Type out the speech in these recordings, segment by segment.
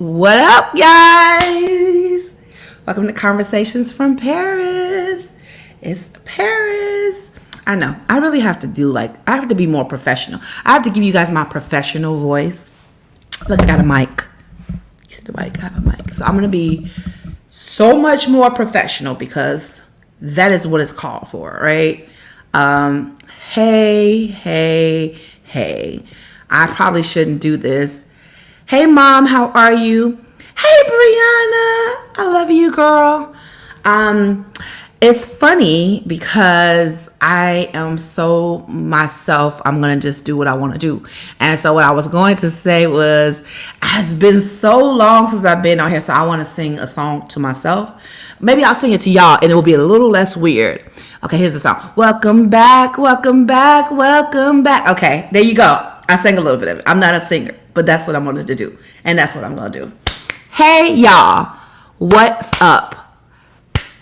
What up, guys? Welcome to Conversations from Paris. It's Paris. I know. I really have to I have to be more professional. I have to give you guys my professional voice. Look, I got a mic. You see the mic? I have a mic. So I'm going to be so much more professional because that is what it's called for, right? Hey. I probably shouldn't do this. Hey, Mom, how are you? Hey, Brianna, I love you, girl. It's funny because I am so myself. I'm going to just do what I want to do. And so what I was going to say was, it's been so long since I've been on here, so I want to sing a song to myself. Maybe I'll sing it to y'all, and it will be a little less weird. Okay, here's the song. Welcome back, welcome back, welcome back. Okay, there you go. I sang a little bit of it. I'm not a singer, but that's what I wanted to do. And that's what I'm going to do. Hey, y'all. What's up?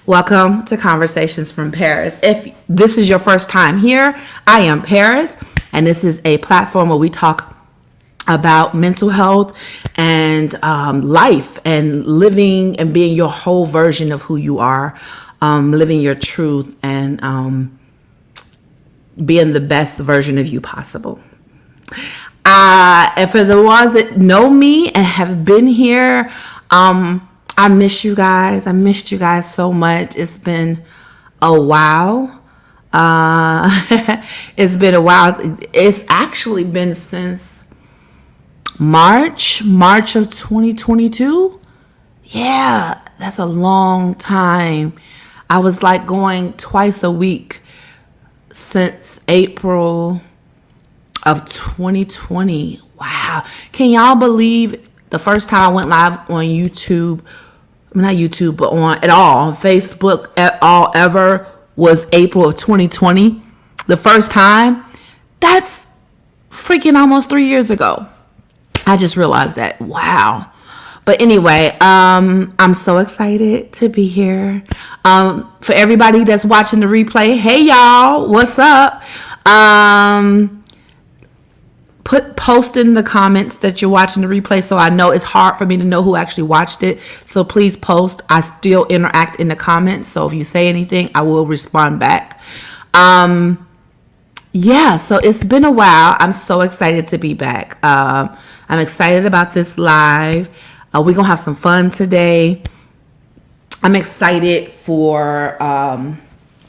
Welcome to Conversations from Paris. If this is your first time here, I am Paris, and this is a platform where we talk about mental health and life and living and being your whole version of who you are, living your truth and being the best version of you possible. And for the ones that know me and have been here, I miss you guys. I missed you guys so much. It's been a while. It's been a while. It's actually been since March of 2022. Yeah, that's a long time. I was like going twice a week since April of 2020. Wow. Can y'all believe the first time I went live on YouTube, not YouTube, but on Facebook at all ever was April of 2020. The first time, that's freaking almost 3 years ago. I just realized that. Wow. But anyway, I'm so excited to be here. For everybody that's watching the replay, hey y'all, what's up? Post in the comments that you're watching the replay, so I know. It's hard for me to know who actually watched it, so please post. I still interact in the comments, so if you say anything, I will respond back. Yeah, so it's been a while. I'm so excited to be back. I'm excited about this live. We're gonna have some fun today. I'm excited for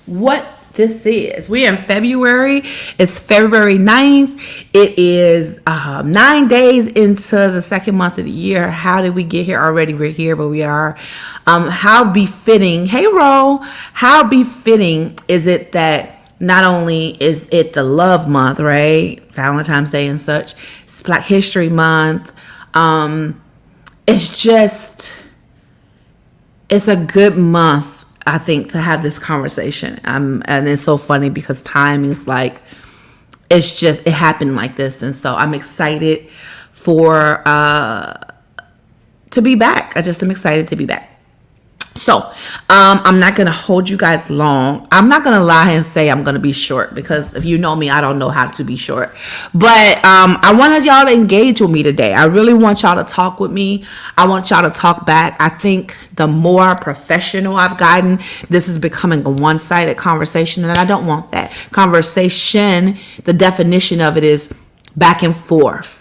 what this is. We're in February. It's February 9th. It is 9 days into the second month of the year. How did we get here already? We're here, but we are. How befitting, hey Ro, how befitting is it that not only is it the love month, right? Valentine's Day and such. It's Black History Month. It's a good month, I think, to have this conversation. And it's so funny because time is like, it happened like this. And so I'm excited to be back. I'm excited to be back. So, I'm not going to hold you guys long. I'm not going to lie and say I'm going to be short, because if you know me, I don't know how to be short. But I wanted y'all to engage with me today. I really want y'all to talk with me. I want y'all to talk back. I think the more professional I've gotten, this is becoming a one-sided conversation, and I don't want that. Conversation, the definition of it is back and forth.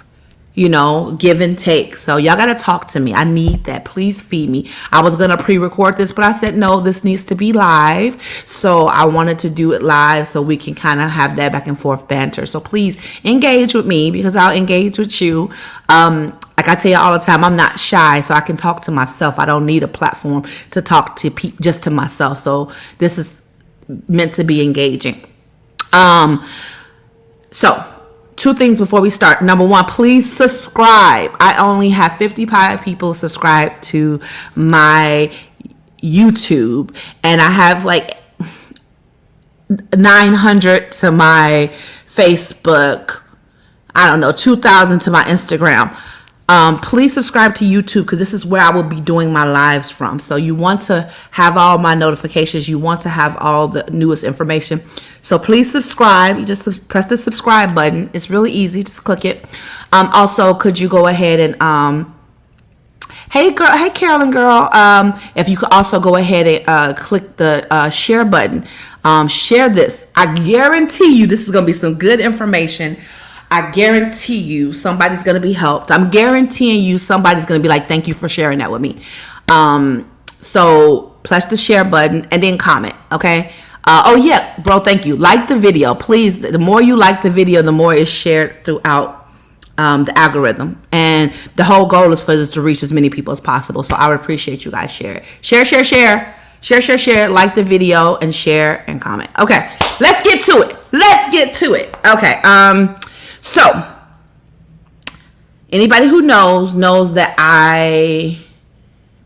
Give and take. So y'all got to talk to me. I need that. Please feed me. I was going to pre-record this, but I said, no, this needs to be live. So I wanted to do it live so we can kind of have that back and forth banter. So please engage with me, because I'll engage with you. Like I tell you all the time, I'm not shy, so I can talk to myself. I don't need a platform to talk to just to myself. So this is meant to be engaging. So two things before we start. Number one, please subscribe. I only have 55 people subscribed to my YouTube, and I have like 900 to my Facebook. I don't know, 2,000 to my Instagram. Please subscribe to YouTube, because this is where I will be doing my lives from. So you want to have all my notifications. You want to have all the newest information. So please subscribe. You just press the subscribe button. It's really easy. Just click it. Also, could you go ahead and Hey girl, hey Carolyn girl. If you could also go ahead and click the share button. Share this. I guarantee you this is gonna be some good information. I guarantee you somebody's gonna be helped. I'm guaranteeing you somebody's gonna be like, thank you for sharing that with me. So press the share button and then comment, okay? Oh yeah, bro, thank you. Like the video, please. The more you like the video, the more it's shared throughout the algorithm, and the whole goal is for this to reach as many people as possible. So I would appreciate you guys share it. Share, like the video and share and comment. Okay, let's get to it. Okay, so anybody who knows that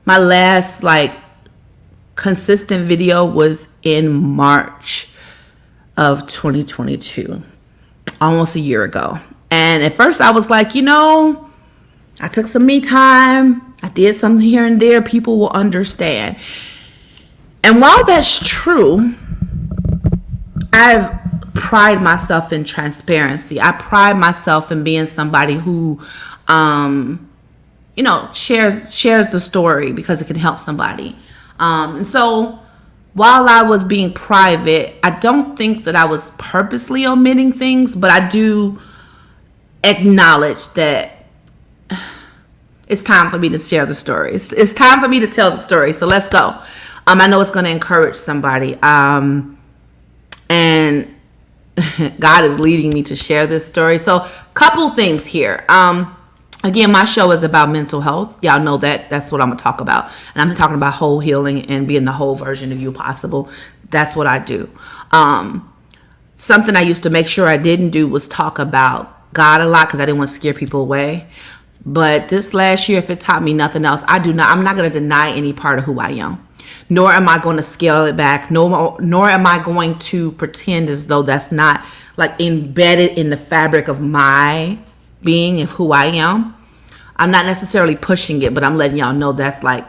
my last consistent video was in March of 2022, almost a year ago. And at first I was like, I took some me time. I did something here and there. People will understand. And while that's true, I've pride myself in transparency. I pride myself in being somebody who, shares the story because it can help somebody. And so while I was being private, I don't think that I was purposely omitting things, but I do acknowledge that it's time for me to share the story. It's time for me to tell the story. So let's go. I know it's going to encourage somebody. And God is leading me to share this story. So couple things here. Again, my show is about mental health. Y'all know that. That's what I'm going to talk about. And I'm talking about whole healing and being the whole version of you possible. That's what I do. Something I used to make sure I didn't do was talk about God a lot because I didn't want to scare people away. But this last year, if it taught me nothing else, I'm not going to deny any part of who I am. Nor am I going to scale it back. Nor am I going to pretend as though that's not embedded in the fabric of my being, of who I am. I'm not necessarily pushing it, but I'm letting y'all know that's I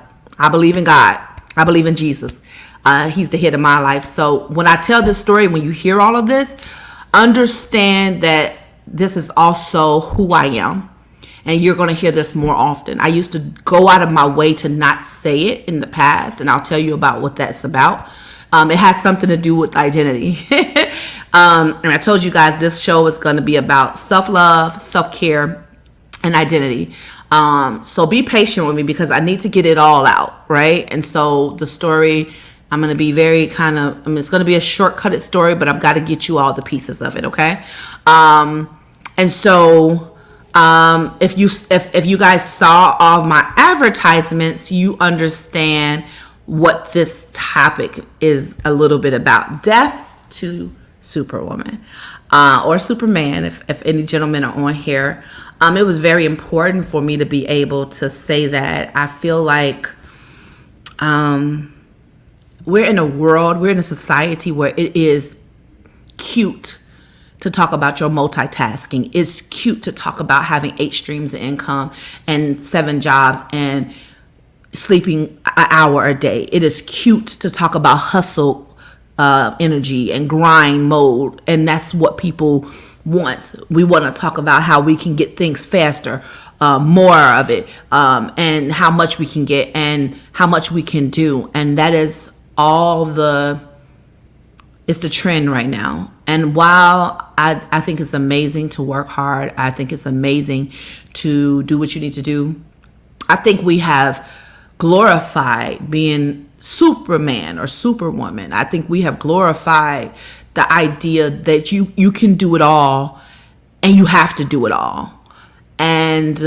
believe in God. I believe in Jesus. He's the head of my life. So when I tell this story, when you hear all of this, understand that this is also who I am. And you're going to hear this more often. I used to go out of my way to not say it in the past, and I'll tell you about what that's about. It has something to do with identity. And I told you guys this show is going to be about self-love, self-care, and identity. So be patient with me because I need to get it all out, right? And so the story, I'm going to be very it's going to be a shortcutted story, but I've got to get you all the pieces of it, okay? And so if you guys saw all of my advertisements, you understand what this topic is a little bit about. Death to Superwoman, or Superman, if any gentlemen are on here. It was very important for me to be able to say that. I feel like we're in a society where it is cute to talk about your multitasking. It's cute to talk about having 8 streams of income and 7 jobs and sleeping an hour a day. It is cute to talk about hustle energy and grind mode, and that's what people want. We want to talk about how we can get things faster, more of it, and how much we can get and how much we can do. And that is it's the trend right now. And while I think it's amazing to work hard, I think it's amazing to do what you need to do, I think we have glorified being Superman or Superwoman. I think we have glorified the idea that you can do it all and you have to do it all. And,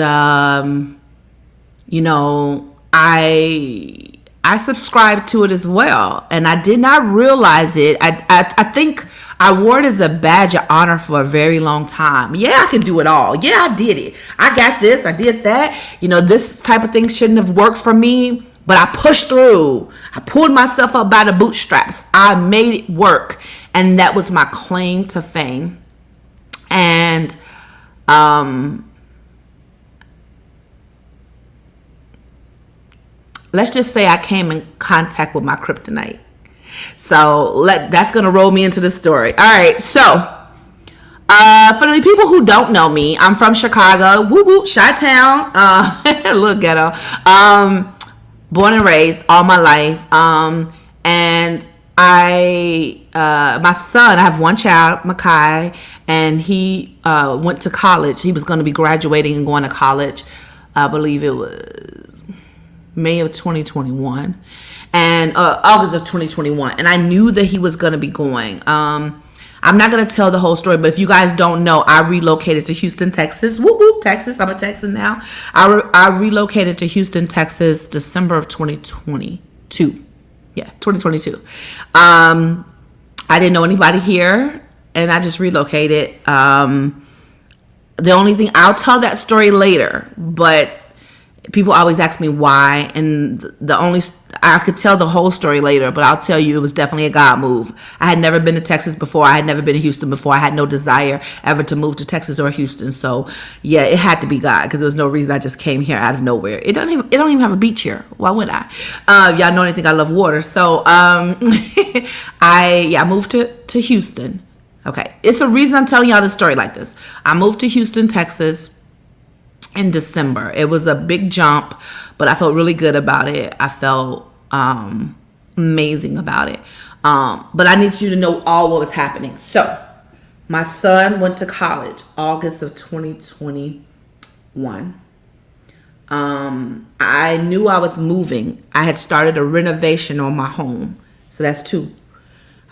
I subscribe to it as well, and I did not realize it. I think I wore it as a badge of honor for a very long time. Yeah, I can do it all. Yeah, I did it. I got this. I did that. This type of thing shouldn't have worked for me, but I pushed through. I pulled myself up by the bootstraps. I made it work, and that was my claim to fame. And let's just say I came in contact with my kryptonite. So that's going to roll me into the story. All right. So For the people who don't know me, I'm from Chicago. Woo woo, Chi-Town. A little ghetto. Born and raised all my life. And my son, I have one child, Makai, and he went to college. He was going to be graduating and going to college. I believe it was May of 2021 and August of 2021. And I knew that he was going to be going. I'm not going to tell the whole story, but if you guys don't know, I relocated to Houston, Texas. Whoop, whoop, Texas. I'm a Texan now. I relocated to Houston, Texas, December of 2022. Yeah, 2022. I didn't know anybody here, and I just relocated. The only thing, I'll tell that story later, but people always ask me why, and I could tell the whole story later, but I'll tell you it was definitely a God move. I had never been to Texas before. I had never been to Houston before. I had no desire ever to move to Texas or Houston. So yeah, it had to be God, because there was no reason I just came here out of nowhere. It don't even have a beach here. Why would I? Y'all know anything? I love water. So I moved to Houston. Okay, it's a reason I'm telling y'all this story like this. I moved to Houston, Texas in December. It was a big jump, but I felt really good about it. I felt amazing about it. But I need you to know all what was happening. So my son went to college August of 2021. I knew I was moving. I had started a renovation on my home. So that's two.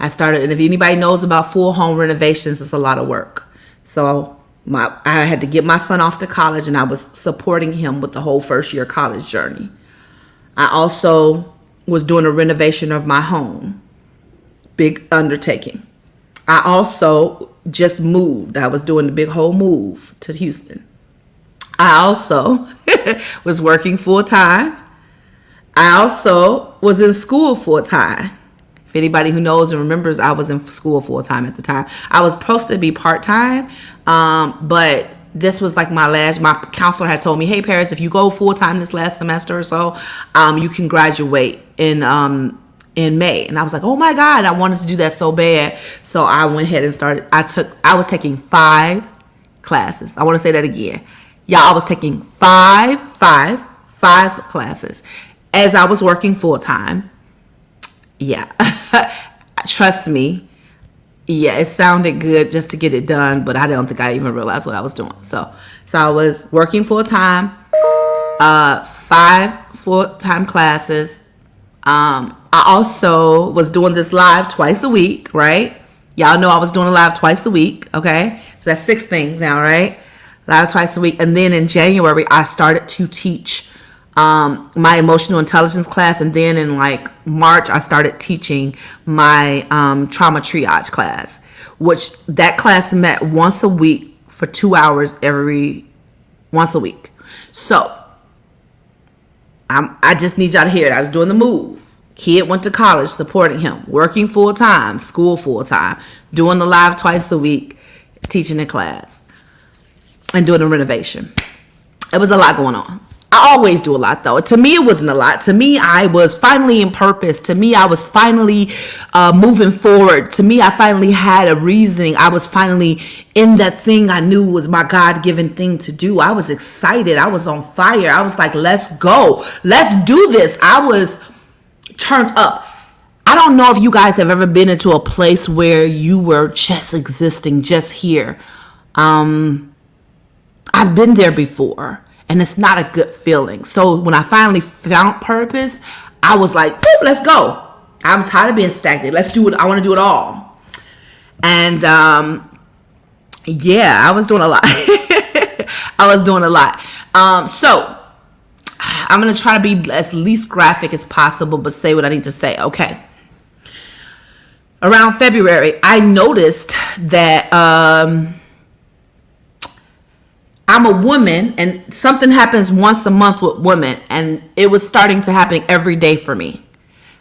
I started, and if anybody knows about full home renovations, it's a lot of work. So I had to get my son off to college, and I was supporting him with the whole first year college journey. I also was doing a renovation of my home. Big undertaking. I also just moved. I was doing the big whole move to Houston. I also was working full time. I also was in school full time. If anybody who knows and remembers, I was in school full time at the time. I was supposed to be part time, but this was like my counselor had told me, hey, Paris, if you go full time this last semester or so, you can graduate in May. And I was like, oh my God, I wanted to do that so bad. So I went ahead and started. I was taking 5 classes. I want to say that again. Y'all, I was taking five classes as I was working full time. Yeah, trust me. Yeah, it sounded good just to get it done, but I don't think I even realized what I was doing. So I was working full time, 5 full-time classes. I also was doing this live twice a week, right? Y'all know I was doing a live twice a week, okay? So that's 6 things now, right? Live twice a week. And then in January, I started to teach my emotional intelligence class, and then in like March I started teaching my trauma triage class, which that class met once a week for 2 hours once a week. So I just need y'all to hear it. I was doing the move. Kid went to college, supporting him, working full time, school full time, doing the live twice a week, teaching in class, and doing a renovation. It was a lot going on. I always do a lot, though. To me, it wasn't a lot. To me, I was finally in purpose. To me, I was finally moving forward. To me, I finally had a reasoning. I was finally in that thing I knew was my God-given thing to do. I was excited. I was on fire. I was like, let's go. Let's do this. I was turned up. I don't know if you guys have ever been into a place where you were just existing, just here. I've been there before. And it's not a good feeling. So when I finally found purpose, I was like, let's go. I'm tired of being stagnant. Let's do it. I want to do it all. And yeah, I was doing a lot. So I'm going to try to be as least graphic as possible, but say what I need to say. Okay. Around February, I noticed that I'm a woman, and something happens once a month with women, and it was starting to happen every day for me.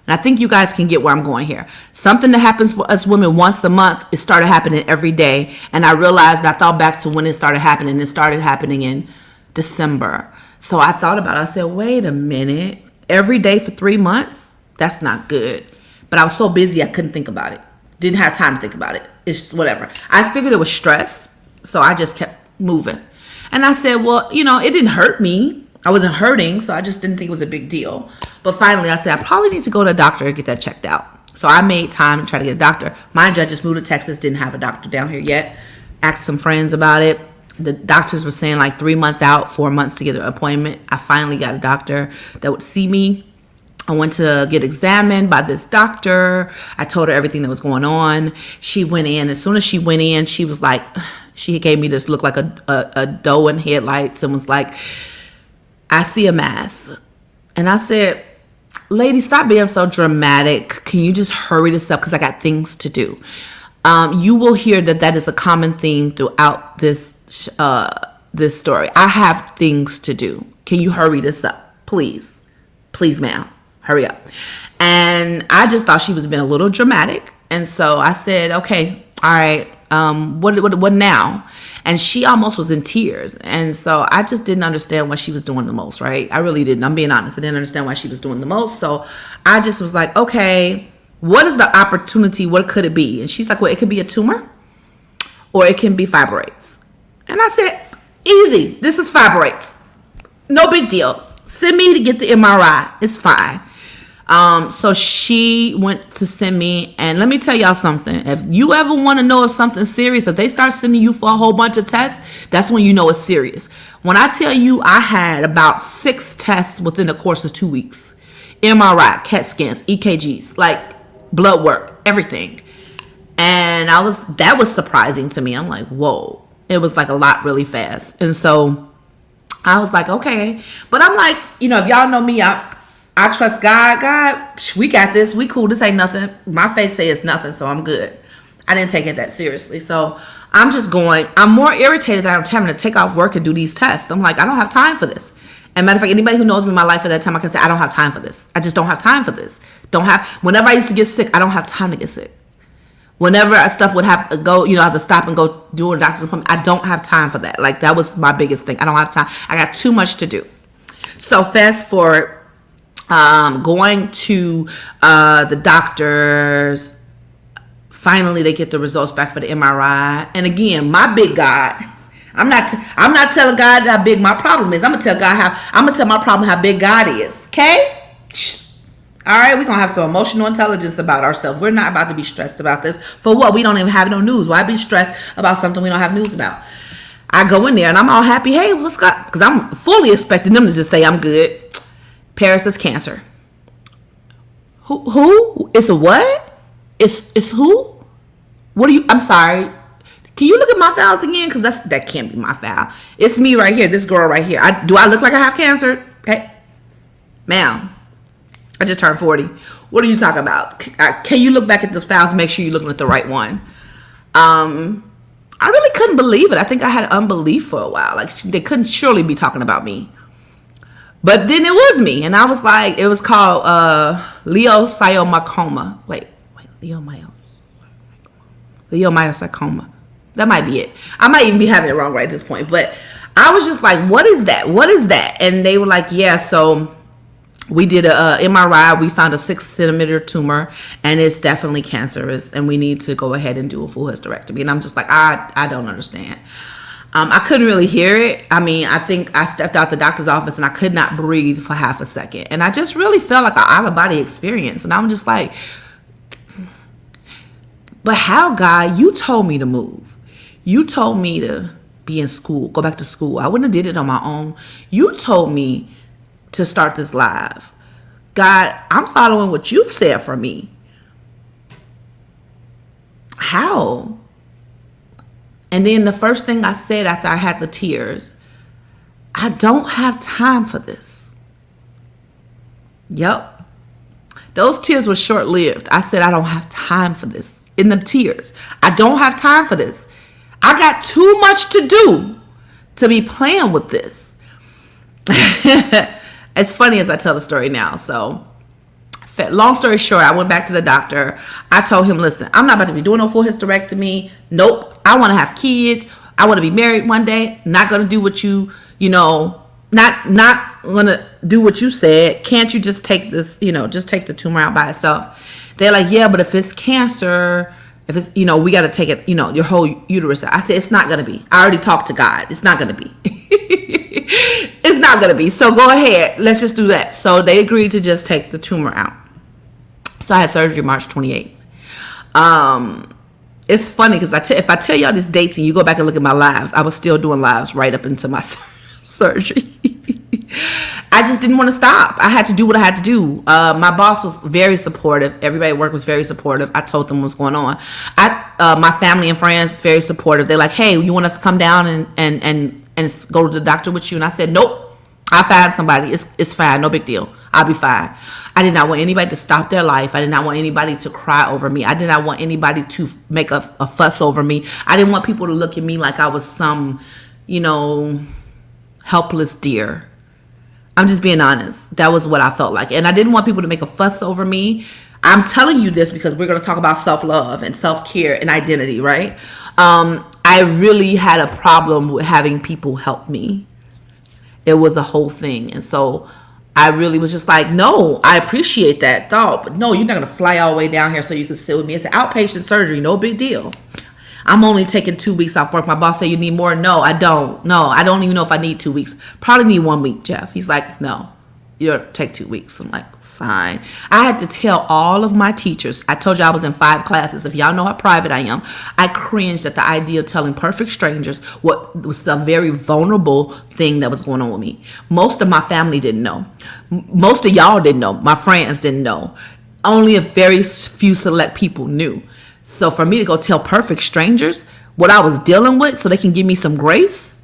And I think you guys can get where I'm going here. Something that happens for us women once a month, it started happening every day. And I realized, and I thought back to when it started happening. It started happening in December. So I thought about it. I said, wait a minute. Every day for 3 months? That's not good. But I was so busy, I couldn't think about it. Didn't have time to think about it. It's whatever. I figured it was stress, so I just kept moving. And I said, well, it didn't hurt me. I wasn't hurting, so I just didn't think it was a big deal. But finally, I said, I probably need to go to a doctor and get that checked out. So I made time to try to get a doctor. Mind you, I just moved to Texas, didn't have a doctor down here yet. Asked some friends about it. The doctors were saying like 3 months out, 4 months to get an appointment. I finally got a doctor that would see me. I went to get examined by this doctor. I told her everything that was going on. She went in. As soon as she went in, she was like, she gave me this look like a doe in headlights and was like, I see a mass. And I said, lady, stop being so dramatic. Can you just hurry this up? Because I got things to do. You will hear that is a common theme throughout this story. I have things to do. Can you hurry this up? Please. Please, ma'am. Hurry up. And I just thought she was being a little dramatic. And so I said, okay, all right, what now? And she almost was in tears. And so I just didn't understand what she was doing the most, right? I really didn't. I'm being honest. I didn't understand why she was doing the most. So I just was like, okay, what is the opportunity? What could it be? And she's like, well, it could be a tumor or it can be fibroids. And I said, easy. This is fibroids. No big deal. Send me to get the MRI. It's fine. So she went to send me, and let me tell y'all something. If you ever want to know if something's serious, if they start sending you for a whole bunch of tests, that's when you know it's serious. When I tell you I had about 6 tests within the course of 2 weeks, MRI, CAT scans, EKGs, like blood work, everything. And that was surprising to me. I'm like, whoa, it was like a lot really fast. And so I was like, okay, but I'm like, if y'all know me, I trust God. God, we got this. We cool. This ain't nothing. My faith say it's nothing, so I'm good. I didn't take it that seriously. So I'm just I'm more irritated that I'm having to take off work and do these tests. I'm like, I don't have time for this. And matter of fact, anybody who knows me in my life at that time, I can say, I don't have time for this. I just don't have time for this. Whenever I used to get sick, I don't have time to get sick. Whenever stuff would have to go, I have to stop and go do a doctor's appointment, I don't have time for that. Like, that was my biggest thing. I don't have time. I got too much to do. So fast forward. Going to the doctors. Finally, they get the results back for the MRI. And again, my big God, I'm not telling God how big my problem is. I'm gonna tell my problem how big God is. Okay? All right, we're gonna have some emotional intelligence about ourselves. We're not about to be stressed about this. For what? We don't even have no news. Why be stressed about something we don't have news about? I go in there and I'm all happy. Hey, what's up? Because I'm fully expecting them to just say I'm good. Paris is cancer. Who? It's a what? It's who? What are you? I'm sorry. Can you look at my files again? Because that can't be my file. It's me right here. This girl right here. Do I look like I have cancer? Hey, ma'am. I just turned 40. What are you talking about? Can you look back at those files and make sure you're looking at the right one? I really couldn't believe it. I think I had unbelief for a while. Like, they couldn't surely be talking about me. But then it was me, and I was like, it was called leiomyosarcoma. Wait, leiomyosarcoma. That might be it. I might even be having it wrong right at this point. But I was just like, what is that? What is that? And they were like, yeah, so we did a MRI. We found a 6-centimeter tumor, and it's definitely cancerous, and we need to go ahead and do a full hysterectomy. And I'm just like, I don't understand. I couldn't really hear it. I mean, I think I stepped out the doctor's office and I could not breathe for half a second. And I just really felt like an out-of-body experience. And I'm just like, but how, God? You told me to move. You told me to be in school, go back to school. I wouldn't have did it on my own. You told me to start this live. God, I'm following what you said for me. How? And then the first thing I said after I had the tears, I don't have time for this. Yep. Those tears were short-lived. I said, I don't have time for this. In the tears. I don't have time for this. I got too much to do to be playing with this. It's funny as I tell the story now. So, long story short, I went back to the doctor. I told him, listen, I'm not about to be doing no full hysterectomy. Nope. I want to have kids. I want to be married one day. Not going to do what not going to do what you said. Can't you just take this, just take the tumor out by itself? They're like, yeah, but if it's cancer, If it's, we got to take it, your whole uterus out. I said, it's not going to be. I already talked to God. It's not going to be. It's not going to be. So go ahead. Let's just do that. So they agreed to just take the tumor out. So I had surgery March 28th. It's funny because if I tell y'all these dates and you go back and look at my lives, I was still doing lives right up into my surgery. I just didn't want to stop. I had to do what I had to do. My boss was very supportive. Everybody at work was very supportive. I told them what's going on. My family and friends very supportive. They're like, hey, you want us to come down and go to the doctor with you? And I said, nope. I find somebody. It's fine. No big deal. I'll be fine. I did not want anybody to stop their life. I did not want anybody to cry over me. I did not want anybody to make a fuss over me. I didn't want people to look at me like I was some, helpless deer. I'm just being honest. That was what I felt like. And I didn't want people to make a fuss over me. I'm telling you this because we're going to talk about self-love and self-care and identity, right? I really had a problem with having people help me. It was a whole thing. And so I really was just like, no, I appreciate that thought. But no, you're not going to fly all the way down here so you can sit with me. It's an outpatient surgery. No big deal. I'm only taking 2 weeks off work. My boss said, you need more? No, I don't. No, I don't even know if I need 2 weeks. Probably need 1 week, Jeff. He's like, no, you'll take 2 weeks. I'm like, fine. I had to tell all of my teachers. I told you I was in 5 classes. If y'all know how private I am, I cringed at the idea of telling perfect strangers what was a very vulnerable thing that was going on with me. Most of my family didn't know. Most of y'all didn't know. My friends didn't know. Only a very few select people knew. So for me to go tell perfect strangers what I was dealing with so they can give me some grace.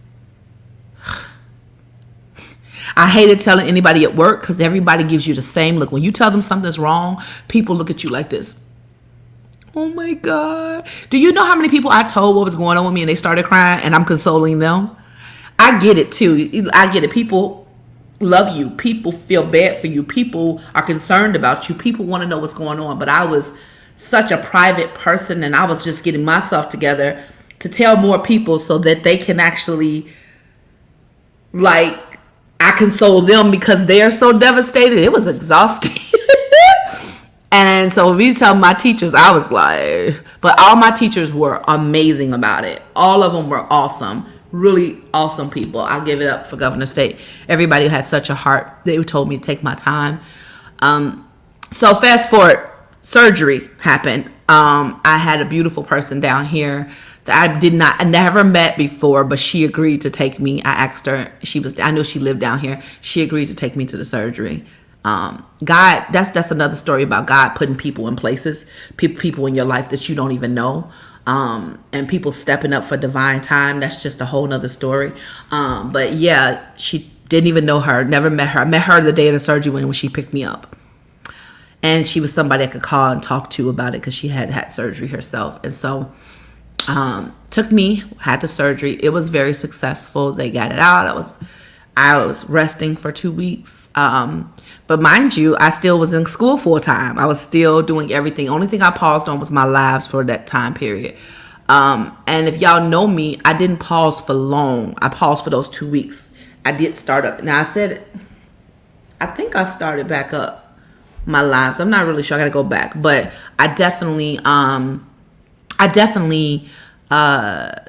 I hated telling anybody at work because everybody gives you the same look. When you tell them something's wrong, people look at you like this. Oh my God. Do you know how many people I told what was going on with me and they started crying and I'm consoling them? I get it too. I get it. People love you. People feel bad for you. People are concerned about you. People want to know what's going on. But I was such a private person and I was just getting myself together to tell more people so that they can actually, I console them because they are so devastated. It was exhausting. And so we tell my teachers, I was like, but all my teachers were amazing about it. All of them were awesome. Really awesome people. I'll give it up for Governor State. Everybody had such a heart. They told me to take my time. So fast forward, surgery happened. I had a beautiful person down here that I never met before, but she agreed to take me. I asked her, I knew she lived down here. She agreed to take me to the surgery. God, that's another story about God putting people in places, people in your life that you don't even know. And people stepping up for divine time. That's just a whole nother story. But yeah, she didn't even know her, never met her. I met her the day of the surgery when she picked me up. And she was somebody I could call and talk to about it because she had surgery herself. And so took me, had the surgery. It was very successful. They got it out. I was resting for 2 weeks. But mind you, I still was in school full time. I was still doing everything. Only thing I paused on was my lives for that time period. And if y'all know me, I didn't pause for long. I paused for those 2 weeks. I did start up. Now I think I started back up my lives. I'm not really sure. I gotta go back, but I definitely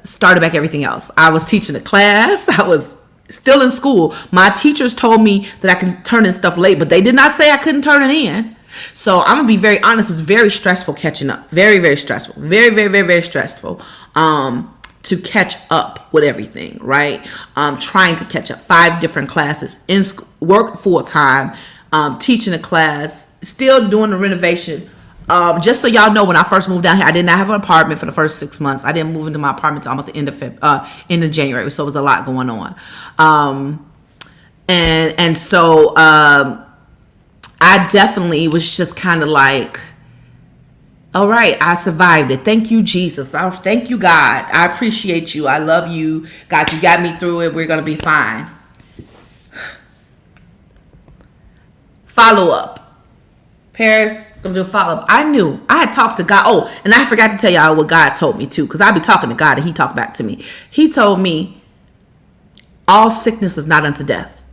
started back everything else. I was teaching a class. I was still in school. My teachers told me that I can turn in stuff late, but they did not say I couldn't turn it in. So I'm gonna be very honest. It was very stressful catching up. Very, very stressful. Very, very, very, very stressful. To catch up with everything, right? Trying to catch up. 5 different classes in school, work full time. Teaching a class, still doing the renovation. Just so y'all know, when I first moved down here, I did not have an apartment for the first 6 months. I didn't move into my apartment until almost the end of January, so it was a lot going on. So I definitely was just kind of like, all right, I survived it. Thank you, Jesus. Thank you, God. I appreciate you. I love you. God, you got me through it. We're going to be fine. Follow up. Paris, gonna do a follow up. I knew. I had talked to God. Oh, and I forgot to tell y'all what God told me too, because I be talking to God and he talked back to me. He told me, all sickness is not unto death.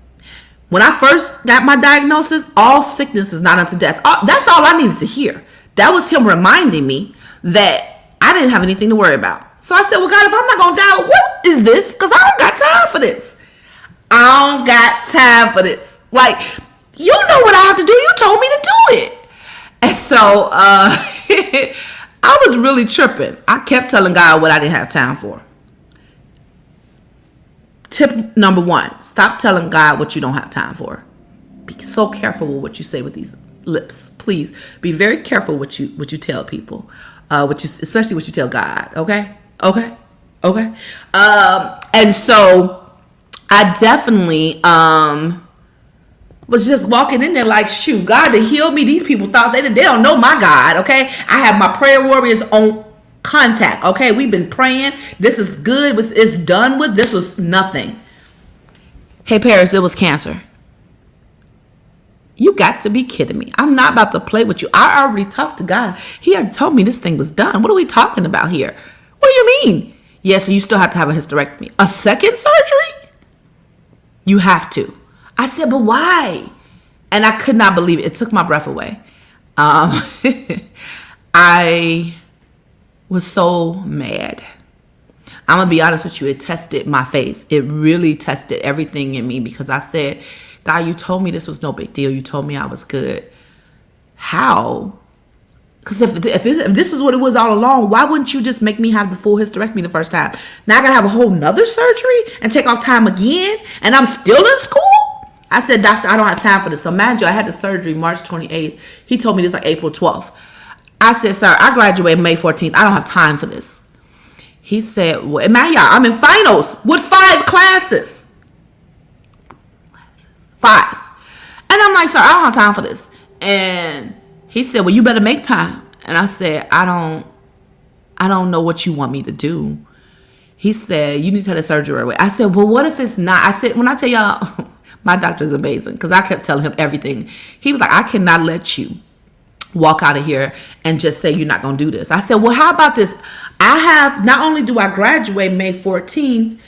When I first got my diagnosis, all sickness is not unto death. That's all I needed to hear. That was him reminding me that I didn't have anything to worry about. So I said, well, God, if I'm not going to die, what is this? Because I don't got time for this. I don't got time for this. Like, you know what I have to do. You told me to do it. And so I was really tripping. I kept telling God what I didn't have time for. Tip number 1, stop telling God what you don't have time for. Be so careful with what you say with these lips. Please be very careful what you tell people. Especially what you tell God. Okay. And so I definitely was just walking in there like, shoot, God to heal me. These people thought they don't know my God. Okay. I have my prayer warriors on contact. Okay. We've been praying. This is good. It's done with. This was nothing. Hey, Paris, it was cancer. You got to be kidding me. I'm not about to play with you. I already talked to God. He already told me this thing was done. What are we talking about here? What do you mean? Yeah, so you still have to have a hysterectomy. A second surgery? You have to. I said, but why? And I could not believe it. It took my breath away. I was so mad. I'm going to be honest with you. It tested my faith. It really tested everything in me because I said, God, you told me this was no big deal. You told me I was good. How? Because if this is what it was all along, why wouldn't you just make me have the full hysterectomy the first time? Now I got to have a whole nother surgery and take off time again, and I'm still in school? I said, doctor, I don't have time for this. So mind you, I had the surgery March 28th. He told me this like April 12th. I said, sir, I graduated May 14th. I don't have time for this. He said, well, man, y'all, I'm in finals with 5 classes. 5. And I'm like, sir, I don't have time for this. And he said, well, you better make time. And I said, I don't know what you want me to do. He said, you need to have the surgery right away. I said, well, what if it's not? I said, when I tell y'all, my doctor is amazing because I kept telling him everything. He was like, I cannot let you walk out of here and just say you're not going to do this. I said, well, how about this? Not only do I graduate May 14th,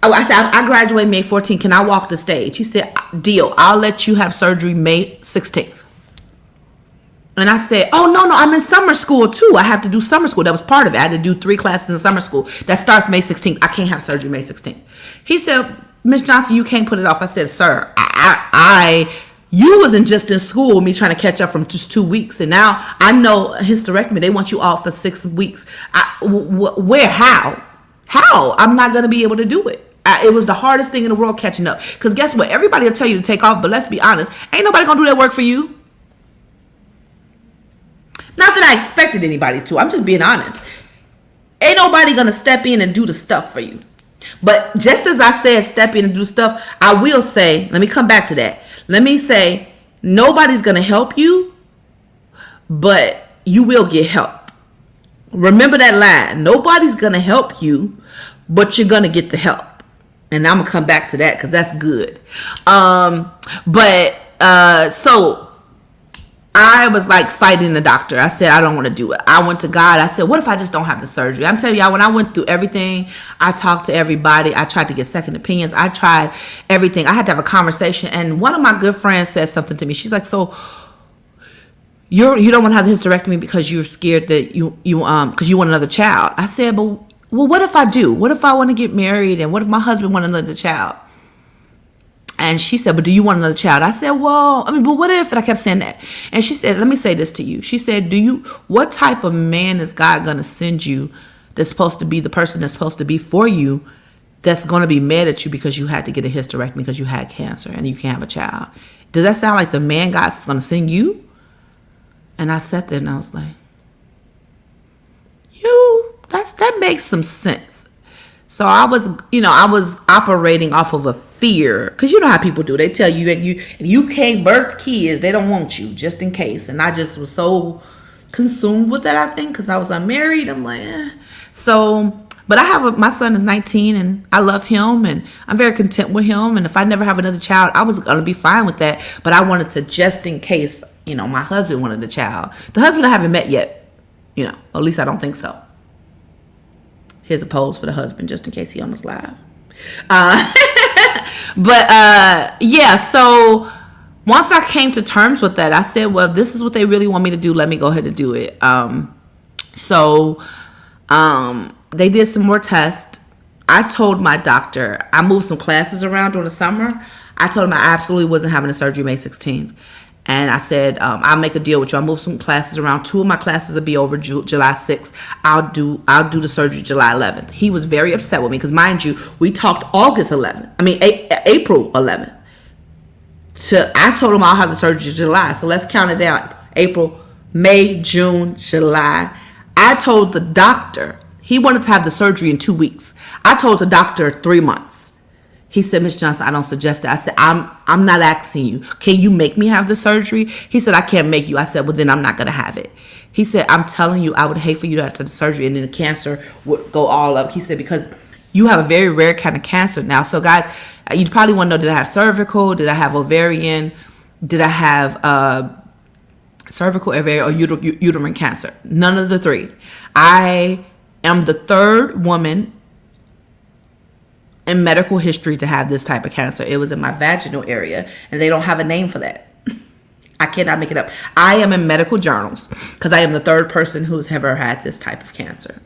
I said, I graduate May 14th. Can I walk the stage? He said, deal. I'll let you have surgery May 16th. And I said, oh, no, I'm in summer school, too. I have to do summer school. That was part of it. I had to do 3 classes in summer school. That starts May 16th. I can't have surgery May 16th. He said, Miss Johnson, you can't put it off. I said, sir, you wasn't just in school, me trying to catch up from just 2 weeks. And now I know hysterectomy, they want you off for 6 weeks. Where? How? I'm not going to be able to do it. It was the hardest thing in the world catching up. Because guess what? Everybody will tell you to take off, but let's be honest. Ain't nobody going to do that work for you. Not that I expected anybody to. I'm just being honest. Ain't nobody going to step in and do the stuff for you. But just as I said, step in and do stuff, I will say, let me come back to that. Let me say, nobody's going to help you, but you will get help. Remember that line. Nobody's going to help you, but you're going to get the help. And I'm going to come back to that because that's good. So I was like fighting the doctor. I said, I don't want to do it. I went to God. I said, what if I just don't have the surgery? I'm telling y'all, when I went through everything, I talked to everybody. I tried to get second opinions. I tried everything. I had to have a conversation. And one of my good friends said something to me. She's like, so you don't want to have the hysterectomy because you're scared that because you want another child. I said, well, what if I do? What if I want to get married? And what if my husband wants another child? And she said, but do you want another child? I said, but what if? And I kept saying that. And she said, let me say this to you. She said, what type of man is God going to send you that's supposed to be the person that's supposed to be for you that's going to be mad at you because you had to get a hysterectomy because you had cancer and you can't have a child? Does that sound like the man God's going to send you? And I sat there and I was like, that makes some sense. So I was operating off of a fear, because you know how people do. They tell you you can't birth kids. They don't want you, just in case. And I just was so consumed with that, I think, because I was unmarried. I'm like, So, but my son is 19 and I love him and I'm very content with him. And if I never have another child, I was going to be fine with that. But I wanted to, just in case, my husband wanted a child. The husband I haven't met yet, or at least I don't think so. Here's a pose for the husband, just in case he on this live. So once I came to terms with that, I said, well, this is what they really want me to do. Let me go ahead and do it. So They did some more tests. I told my doctor, I moved some classes around during the summer. I told him I absolutely wasn't having a surgery May 16th. And I said, I'll make a deal with you. I'll move some classes around. 2 of my classes will be over July 6th. I'll do the surgery July 11th. He was very upset with me because, mind you, we talked April 11th. So I told him I'll have the surgery July. So let's count it down. April, May, June, July. I told the doctor he wanted to have the surgery in 2 weeks. I told the doctor 3 months. He said, Miss Johnson, I don't suggest that. I said, I'm not asking you. Can you make me have the surgery? He said, I can't make you. I said, well, then I'm not going to have it. He said, I'm telling you, I would hate for you to have the surgery and then the cancer would go all up. He said, because you have a very rare kind of cancer now. So, guys, you probably want to know, did I have cervical? Did I have ovarian? Did I have cervical, ovarian, or uterine cancer? None of the 3. I am the 3rd woman in medical history to have this type of cancer. It was in my vaginal area, and they don't have a name for that. I cannot make it up. I am in medical journals because I am the 3rd person who's ever had this type of cancer.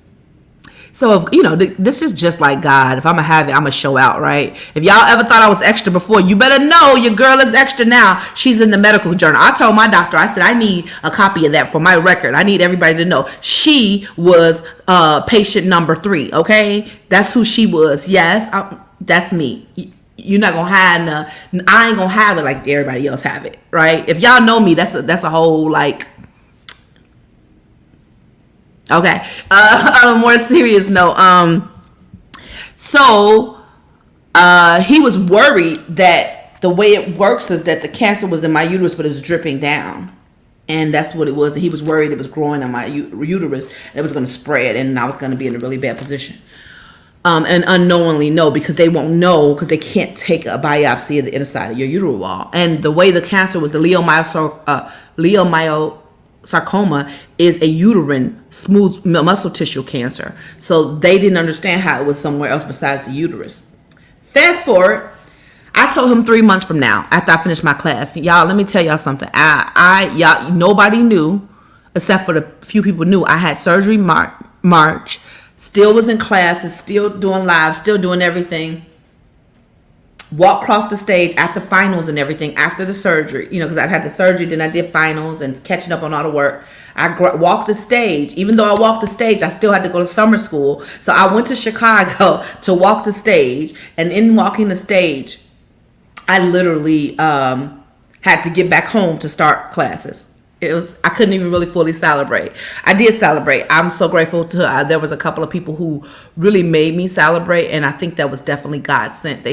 So, if, this is just like God. If I'm going to have it, I'm going to show out, right? If y'all ever thought I was extra before, you better know your girl is extra now. She's in the medical journal. I told my doctor, I said, I need a copy of that for my record. I need everybody to know she was patient number 3, okay? That's who she was. Yes, that's me. You're not going to hide I ain't going to have it like everybody else have it, right? If y'all know me, that's a whole, like... Okay. On a more serious note, he was worried that the way it works is that the cancer was in my uterus, but it was dripping down, and that's what it was. He was worried it was growing in my uterus, and it was going to spread, and I was going to be in a really bad position. And unknowingly, no, because they won't know because they can't take a biopsy of the inside of your uterine wall. And the way the cancer was, the leiomyosarcoma is a uterine smooth muscle tissue cancer. So they didn't understand how it was somewhere else besides the uterus. Fast forward, I told him 3 months from now, after I finished my class, y'all, let me tell y'all something. Y'all, nobody knew, except for the few people knew. I had surgery March, still was in classes, still doing live, still doing everything. Walked across the stage at the finals and everything after the surgery, because I had the surgery, then I did finals and catching up on all the work. I walked the stage. Even though I walked the stage, I still had to go to summer school. So I went to Chicago to walk the stage. And in walking the stage, I literally had to get back home to start classes. I couldn't even really fully celebrate. I did celebrate. I'm so grateful to there was a couple of people who really made me celebrate, and I think that was definitely God sent.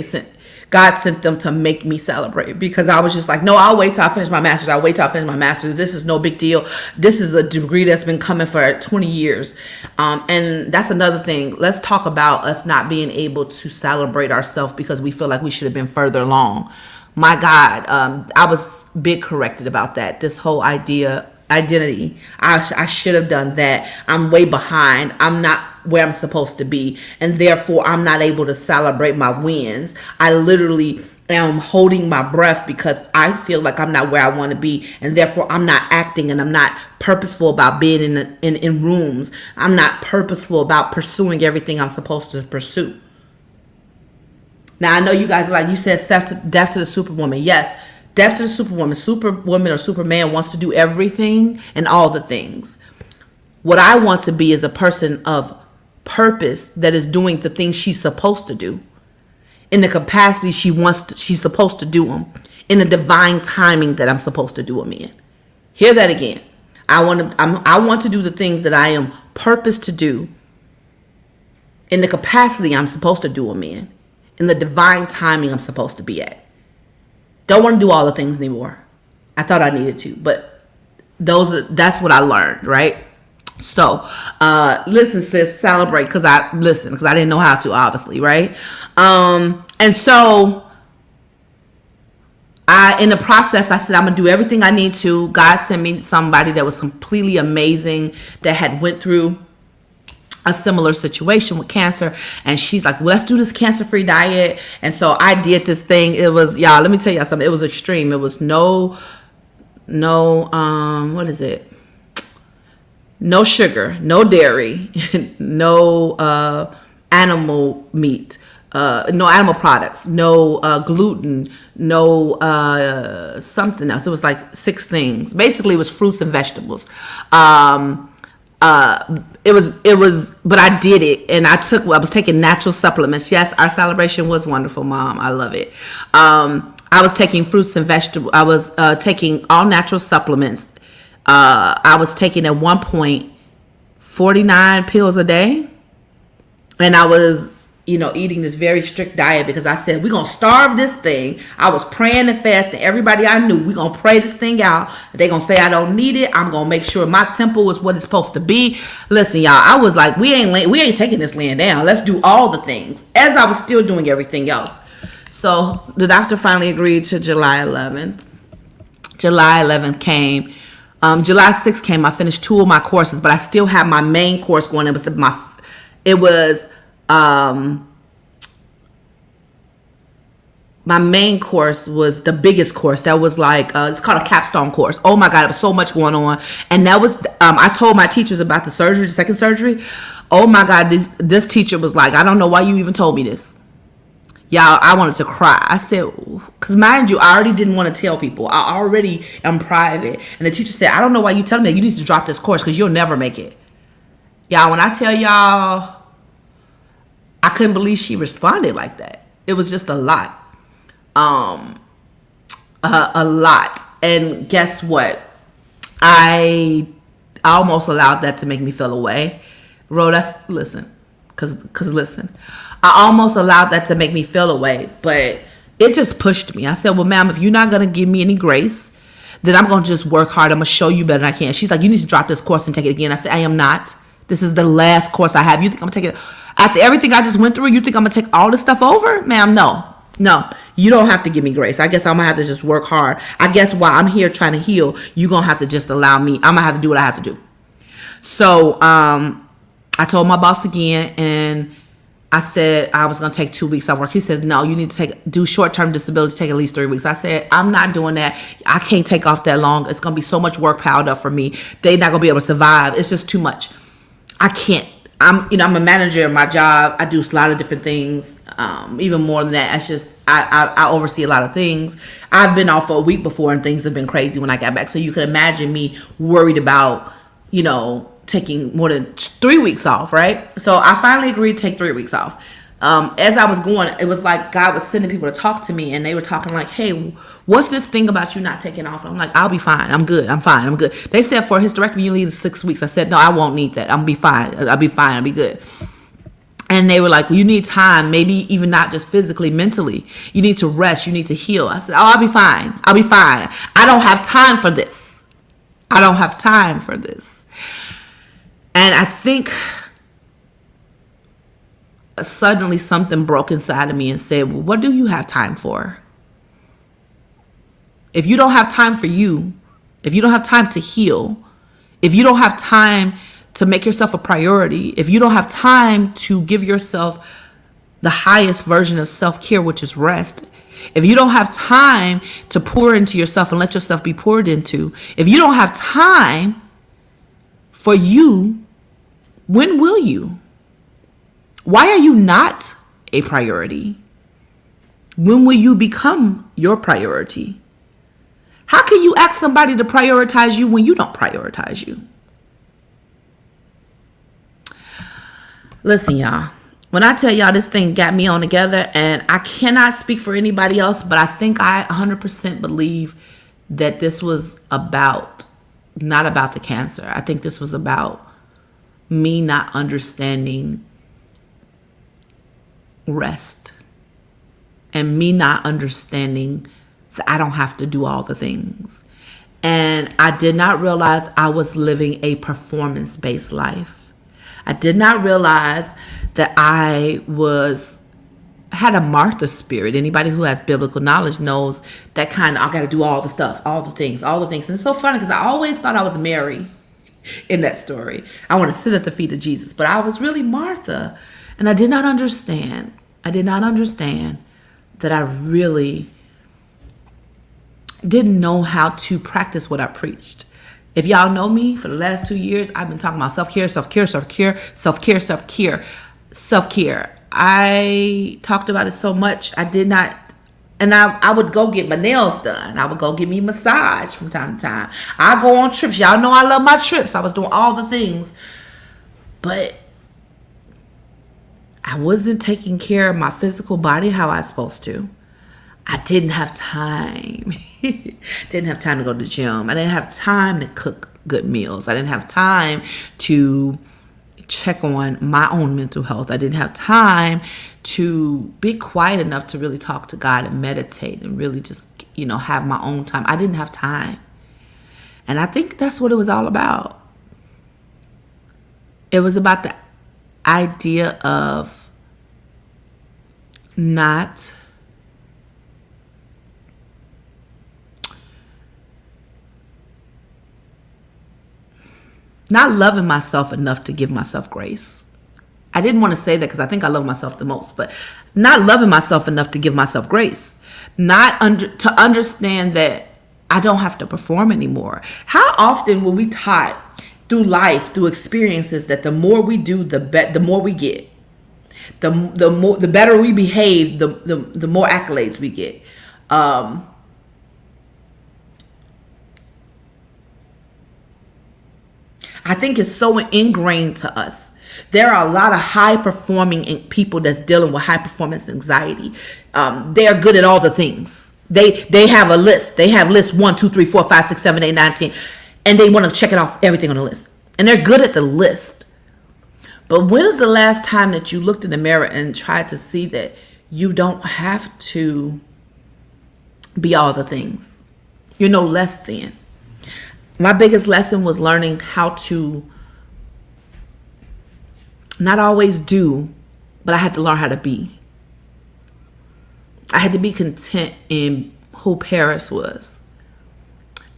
God sent them to make me celebrate, because I was just like, no, I'll wait till I finish my master's. This is no big deal. This is a degree that's been coming for 20 years. And that's another thing. Let's talk about us not being able to celebrate ourselves because we feel like we should have been further along. My God, I was big corrected about that. This whole identity. I should have done that. I'm way behind. I'm not where I'm supposed to be. And therefore, I'm not able to celebrate my wins. I literally am holding my breath because I feel like I'm not where I want to be. And therefore, I'm not acting, and I'm not purposeful about being in rooms. I'm not purposeful about pursuing everything I'm supposed to pursue. Now, I know you guys are like, you said death to the Superwoman. Yes, death to the Superwoman. Superwoman or Superman wants to do everything and all the things. What I want to be is a person of purpose that is doing the things she's supposed to do in the capacity she's supposed to do them, in the divine timing that I'm supposed to do them in. Hear that again. I want to do the things that I am purposed to do in the capacity I'm supposed to do them in the divine timing I'm supposed to be at. Don't want to do all the things anymore. I thought I needed to, but that's what I learned, right? So, listen, sis, celebrate, because I didn't know how to, obviously, right? And so in the process, I said, I'm going to do everything I need to. God sent me somebody that was completely amazing, that had went through a similar situation with cancer, and she's like, well, let's do this cancer-free diet. And so I did this thing. It was, y'all, let me tell y'all something. It was extreme. It was no, what is it? no sugar, no dairy, no animal meat, no animal products, no gluten, no something else. It was like 6 things. Basically, it was fruits and vegetables. But I did it, and I was taking natural supplements. Yes, our celebration was wonderful, Mom. I love it. I was taking fruits and vegetables. I was taking all natural supplements. I was taking at one point 49 pills a day, and I was, eating this very strict diet because I said, we're going to starve this thing. I was praying and fasting. Everybody I knew, we're going to pray this thing out. They're going to say I don't need it. I'm going to make sure my temple is what it's supposed to be. Listen, y'all, I was like, we ain't taking this laying down. Let's do all the things, as I was still doing everything else. So the doctor finally agreed to July 11th. July 11th came. July 6th came. I finished 2 of my courses, but I still have my main course going. My main course was the biggest course. That was like, it's called a capstone course. Oh my God, there was so much going on. And that was, I told my teachers about the surgery, the second surgery. Oh my God, this teacher was like, I don't know why you even told me this. Y'all, I wanted to cry. I said, because mind you, I already didn't want to tell people. I already am private. And the teacher said, I don't know why you telling me that. You need to drop this course because you'll never make it. Y'all, when I tell y'all, I couldn't believe she responded like that. It was just a lot. A lot. And guess what? I almost allowed that to make me feel away. Listen. I almost allowed that to make me feel away, but it just pushed me. I said, well, ma'am, if you're not going to give me any grace, then I'm going to just work hard. I'm going to show you better than I can. She's like, you need to drop this course and take it again. I said, I am not. This is the last course I have. You think I'm going to take it? After everything I just went through, you think I'm going to take all this stuff over? Ma'am, no, you don't have to give me grace. I guess I'm going to have to just work hard. I guess while I'm here trying to heal, you're going to have to just allow me. I'm going to have to do what I have to do. So I told my boss again, and I said I was going to take 2 weeks off work. He says, no, you need to do short-term disability, take at least 3 weeks. I said, I'm not doing that. I can't take off that long. It's going to be so much work piled up for me. They're not going to be able to survive. It's just too much. I can't. I'm a manager in my job. I do a lot of different things. Even more than that, it's just I oversee a lot of things. I've been off for a week before, and things have been crazy when I got back. So you can imagine me worried about, taking more than 3 weeks off, right? So I finally agreed to take 3 weeks off. As I was going, it was like God was sending people to talk to me, and they were talking like, hey, what's this thing about you not taking off? I'm like, I'll be fine. I'm good. I'm fine. I'm good. They said for a hysterectomy, you need 6 weeks. I said, no, I won't need that. I'll be fine. I'll be fine. I'll be good. And they were like, well, you need time, maybe even not just physically, mentally. You need to rest. You need to heal. I said, oh, I'll be fine. I'll be fine. I don't have time for this. I don't have time for this. And I think suddenly something broke inside of me and said, well, what do you have time for? If you don't have time for you, if you don't have time to heal, if you don't have time to make yourself a priority, if you don't have time to give yourself the highest version of self-care, which is rest, if you don't have time to pour into yourself and let yourself be poured into, if you don't have time for you, when will you? Why are you not a priority? When will you become your priority? How can you ask somebody to prioritize you when you don't prioritize you? Listen, y'all. When I tell y'all this thing got me on together, and I cannot speak for anybody else, but I think I 100% believe that this was not about the cancer. I think this was about me not understanding rest, and me not understanding that I don't have to do all the things. And I did not realize I was living a performance-based life. I did not realize that I had a Martha spirit. Anybody who has biblical knowledge knows that kind of, I got to do all the stuff, all the things. And it's so funny because I always thought I was Mary in that story. I want to sit at the feet of Jesus, but I was really Martha. And I did not understand. That I really didn't know how to practice what I preached. If y'all know me for the last 2 years, I've been talking about self-care, self-care, self-care, self-care, self-care, self-care. I talked about it so much. I did not, and I would go get my nails done. I would go get me a massage from time to time. I go on trips. Y'all know I love my trips. I was doing all the things. But I wasn't taking care of my physical body how I was supposed to. I didn't have time. Didn't have time to go to the gym. I didn't have time to cook good meals. I didn't have time to check on my own mental health. I didn't have time to be quiet enough to really talk to God and meditate and really just, have my own time. I didn't have time. And I think that's what it was all about. It was about the idea of not loving myself enough to give myself grace. I didn't want to say that because I think I love myself the most, but not loving myself enough to give myself grace. To understand that I don't have to perform anymore. How often were we taught through life, through experiences, that the more we do, the more we get. The better we behave, the more accolades we get. I think it's so ingrained to us. There are a lot of high-performing people that's dealing with high-performance anxiety. They are good at all the things. They have a list. They have list 1, 2, 3, 4, 5, 6, 7, 8, 9, 10. And they want to check it off everything on the list. And they're good at the list. But when is the last time that you looked in the mirror and tried to see that you don't have to be all the things? You're no less than. My biggest lesson was learning how to not always do, but I had to learn how to be. I had to be content in who Paris was.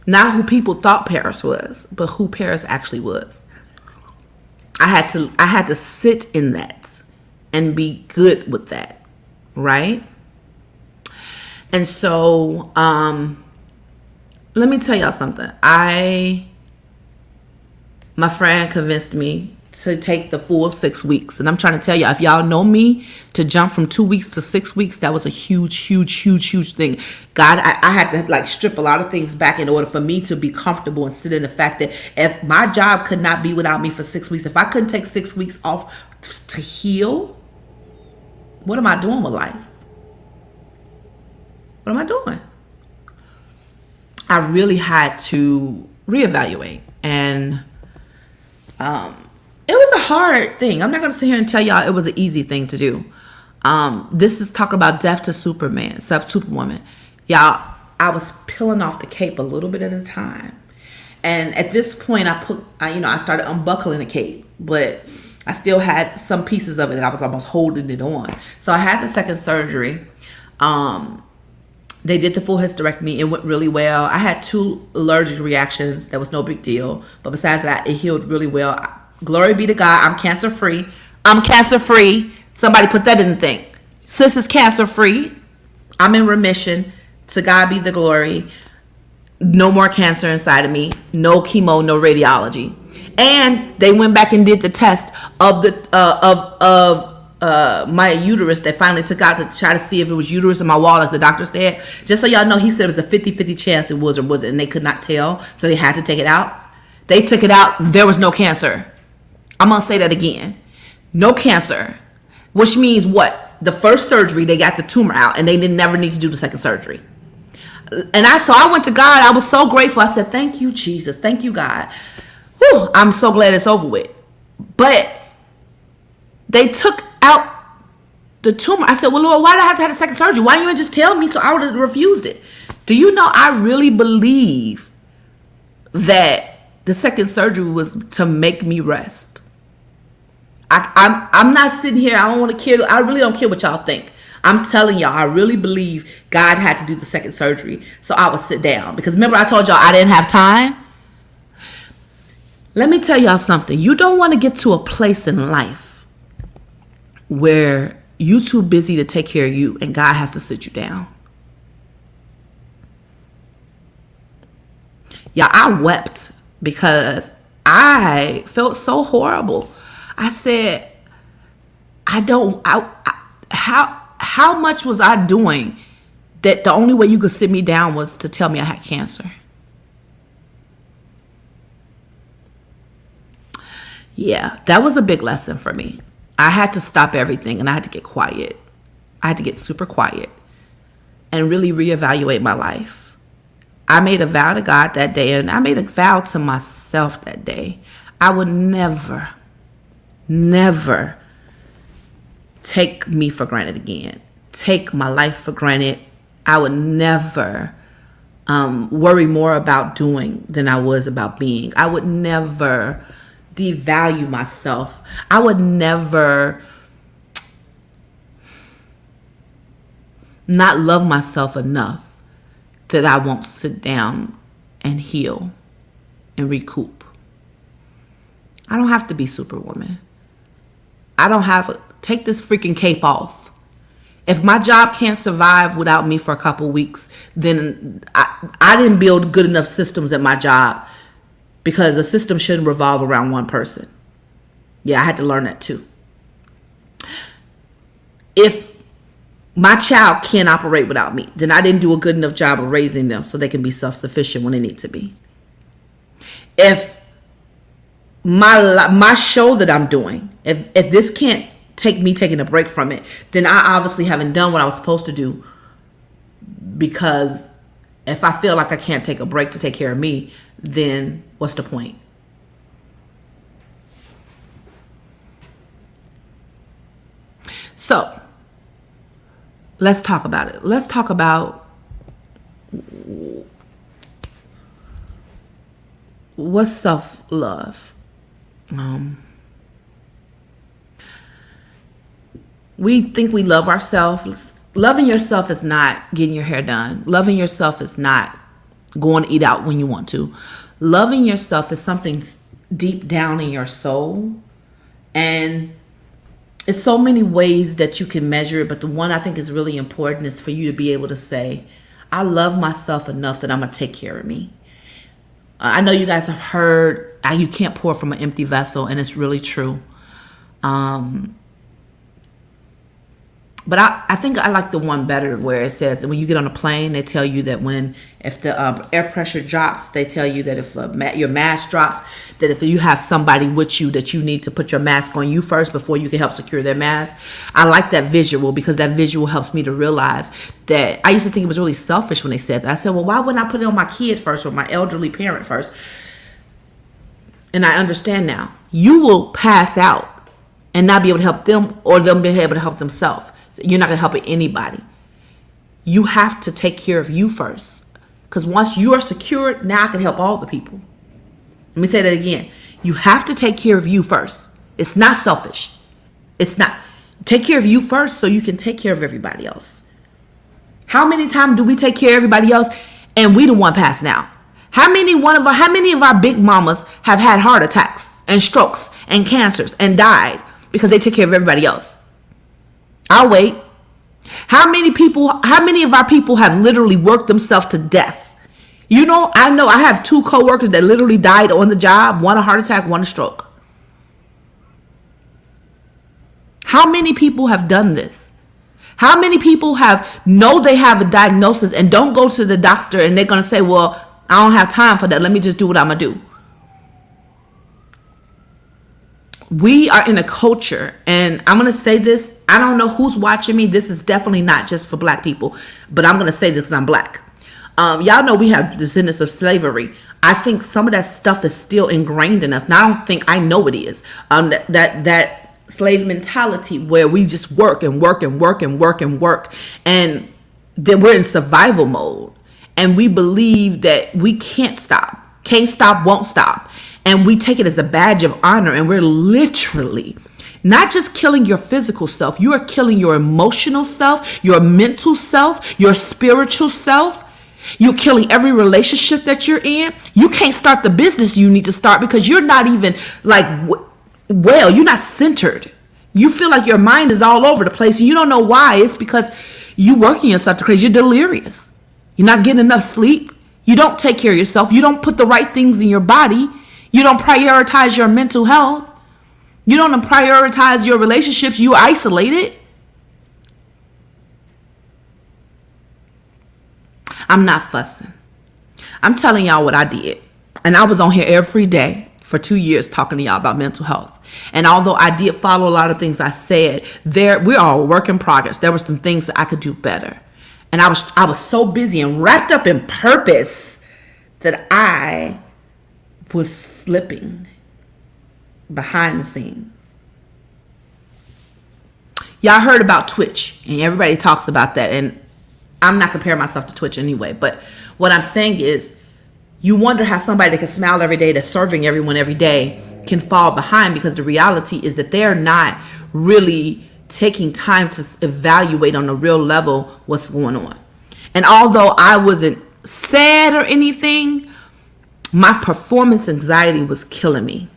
Not who people thought Paris was, but who Paris actually was. I had to sit in that and be good with that, right? And so, let me tell y'all something. My friend convinced me to take the full 6 weeks. And I'm trying to tell y'all, if y'all know me, to jump from 2 weeks to 6 weeks, that was a huge thing. God, I had to strip a lot of things back in order for me to be comfortable and sit in the fact that if my job could not be without me for 6 weeks, if I couldn't take 6 weeks off to heal, what am I doing with life? What am I doing? I really had to reevaluate, and it was a hard thing. I'm not going to sit here and tell y'all it was an easy thing to do. This is talking about death to Superwoman. Y'all, I was peeling off the cape a little bit at a time. And at this point, I started unbuckling the cape, but I still had some pieces of it that I was almost holding it on. So I had the second surgery. They did the full hysterectomy. It went really well. I had 2 allergic reactions. That was no big deal. But besides that, it healed really well. Glory be to God. I'm cancer free. Somebody put that in the thing. Sis is cancer free. I'm in remission. To God be the glory. No more cancer inside of me. No chemo, no radiology. And they went back and did the test of my uterus. They finally took out to try to see if it was uterus in my wall, like the doctor said. Just so y'all know, he said it was a 50-50 chance it was or wasn't, and they could not tell, so they had to take it out. They took it out. There was no cancer. I'm going to say that again. No cancer, which means what? The first surgery, they got the tumor out, and they didn't never need to do the second surgery. And I went to God. I was so grateful. I said, thank you, Jesus. Thank you, God. Whew, I'm so glad it's over with. But they took out the tumor. I said, well, Lord, why did I have to have a second surgery? Why didn't you just tell me? So I would have refused it. Do you know, I really believe that the second surgery was to make me rest. I'm not sitting here. I don't want to care. I really don't care what y'all think. I'm telling y'all, I really believe God had to do the second surgery so I would sit down. Because remember, I told y'all I didn't have time. Let me tell y'all something. You don't want to get to a place in life where you too busy to take care of you and God has to sit you down. Yeah, I wept because I felt so horrible. I said, how much was I doing that the only way you could sit me down was to tell me I had cancer? Yeah, that was a big lesson for me. I had to stop everything and I had to get quiet. I had to get super quiet and really reevaluate my life. I made a vow to God that day, and I made a vow to myself that day. I would never, never take me for granted again. Take my life for granted. I would never worry more about doing than I was about being. I would never devalue myself. I would never not love myself enough that I won't sit down and heal and recoup. I don't have to be Superwoman. Take this freaking cape off. If my job can't survive without me for a couple weeks, then I didn't build good enough systems at my job, because a system shouldn't revolve around one person. Yeah, I had to learn that too. If my child can't operate without me, then I didn't do a good enough job of raising them so they can be self-sufficient when they need to be. If my show that I'm doing, if this can't take me taking a break from it, then I obviously haven't done what I was supposed to do. Because if I feel like I can't take a break to take care of me, then what's the point? So let's talk about it. Let's talk about what's self-love. We think we love ourselves. Loving yourself is not getting your hair done. Loving yourself is not going to eat out when you want to. Loving yourself is something deep down in your soul. And it's so many ways that you can measure it. But the one I think is really important is for you to be able to say, I love myself enough that I'm going to take care of me. I know you guys have heard, you can't pour from an empty vessel. And it's really true. But I think I like the one better where it says that when you get on a plane, they tell you that if the air pressure drops, they tell you that if your mask drops, that if you have somebody with you, that you need to put your mask on you first before you can help secure their mask. I like that visual because that visual helps me to realize that I used to think it was really selfish when they said that. I said, well, why wouldn't I put it on my kid first or my elderly parent first? And I understand now. You will pass out and not be able to help them, or they'll be able to help themselves. You're not going to help anybody. You have to take care of you first. Because once you are secured, now I can help all the people. Let me say that again. You have to take care of you first. It's not selfish. It's not. Take care of you first so you can take care of everybody else. How many times do we take care of everybody else and we the one passing out? How many of our big mamas have had heart attacks and strokes and cancers and died because they took care of everybody else? I'll wait. How many of our people have literally worked themselves to death? I know I have 2 coworkers that literally died on the job, one a heart attack, one a stroke. How many people have done this? How many people know they have a diagnosis and don't go to the doctor and they're going to say, well, I don't have time for that. Let me just do what I'm going to do. We are in a culture, and I'm going to say this. I don't know who's watching me. This is definitely not just for black people, but I'm going to say this because I'm black. Y'all know we have descendants of slavery. I think some of that stuff is still ingrained in us. And I don't think I know it is. That slave mentality where we just work and work and work and work and work. And then we're in survival mode. And we believe that we can't stop. Can't stop, won't stop. And we take it as a badge of honor. And we're literally not just killing your physical self. You are killing your emotional self, your mental self, your spiritual self. You're killing every relationship that you're in. You can't start the business you need to start because you're not even you're not centered. You feel like your mind is all over the place and you don't know why. It's because you're working yourself to crazy. You're delirious. You're not getting enough sleep. You don't take care of yourself. You don't put the right things in your body. You don't prioritize your mental health. You don't prioritize your relationships. You isolate it. I'm not fussing. I'm telling y'all what I did. And I was on here every day for 2 years talking to y'all about mental health. And although I did follow a lot of things I said, we're all a work in progress. There were some things that I could do better. And I was so busy and wrapped up in purpose that I was slipping behind the scenes. Y'all heard about Twitch, and everybody talks about that. And I'm not comparing myself to Twitch anyway. But what I'm saying is, you wonder how somebody that can smile every day, that's serving everyone every day, can fall behind, because the reality is that they're not really taking time to evaluate on a real level what's going on. And although I wasn't sad or anything, my performance anxiety was killing me.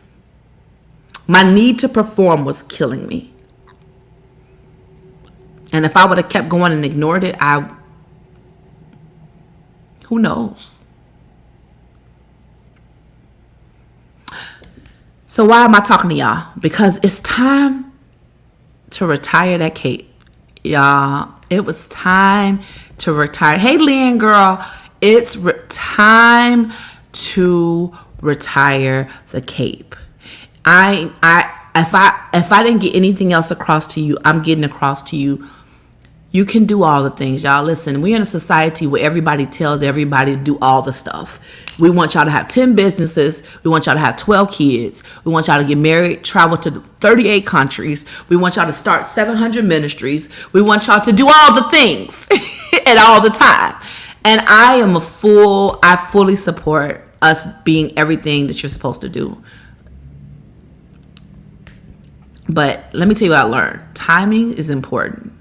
My need to perform was killing me. And if I would have kept going and ignored it, who knows? So why am I talking to y'all? Because it's time to retire that cape. Y'all, it was time to retire. Hey, Lynn, girl, it's time to retire the cape. If I didn't get anything else across to you, I'm getting across to you. You can do all the things, y'all. Listen, we're in a society where everybody tells everybody to do all the stuff. We want y'all to have 10 businesses. We want y'all to have 12 kids. We want y'all to get married, travel to 38 countries. We want y'all to start 700 ministries. We want y'all to do all the things and all the time. And I fully support us being everything that you're supposed to do. But let me tell you what I learned. Timing is important.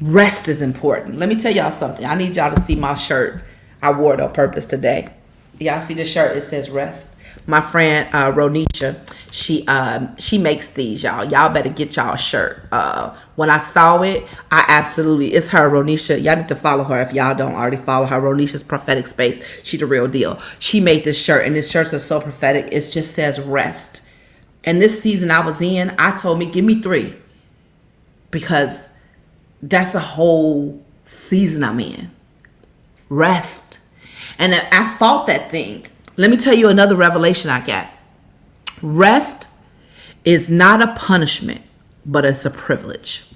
Rest is important. Let me tell y'all something. I need y'all to see my shirt. I wore it on purpose today. Y'all see the shirt? It says rest. My friend Ronisha, she makes these, y'all. Y'all better get y'all a shirt. When I saw it, it's her, Ronisha. Y'all need to follow her if y'all don't already follow her. Ronisha's Prophetic Space. She the real deal. She made this shirt, and this shirt is so prophetic. It just says rest. And this season I was in, I told me, give me 3. Because that's a whole season I'm in. Rest. And I fought that thing. Let me tell you another revelation I got. Rest is not a punishment, but it's a privilege.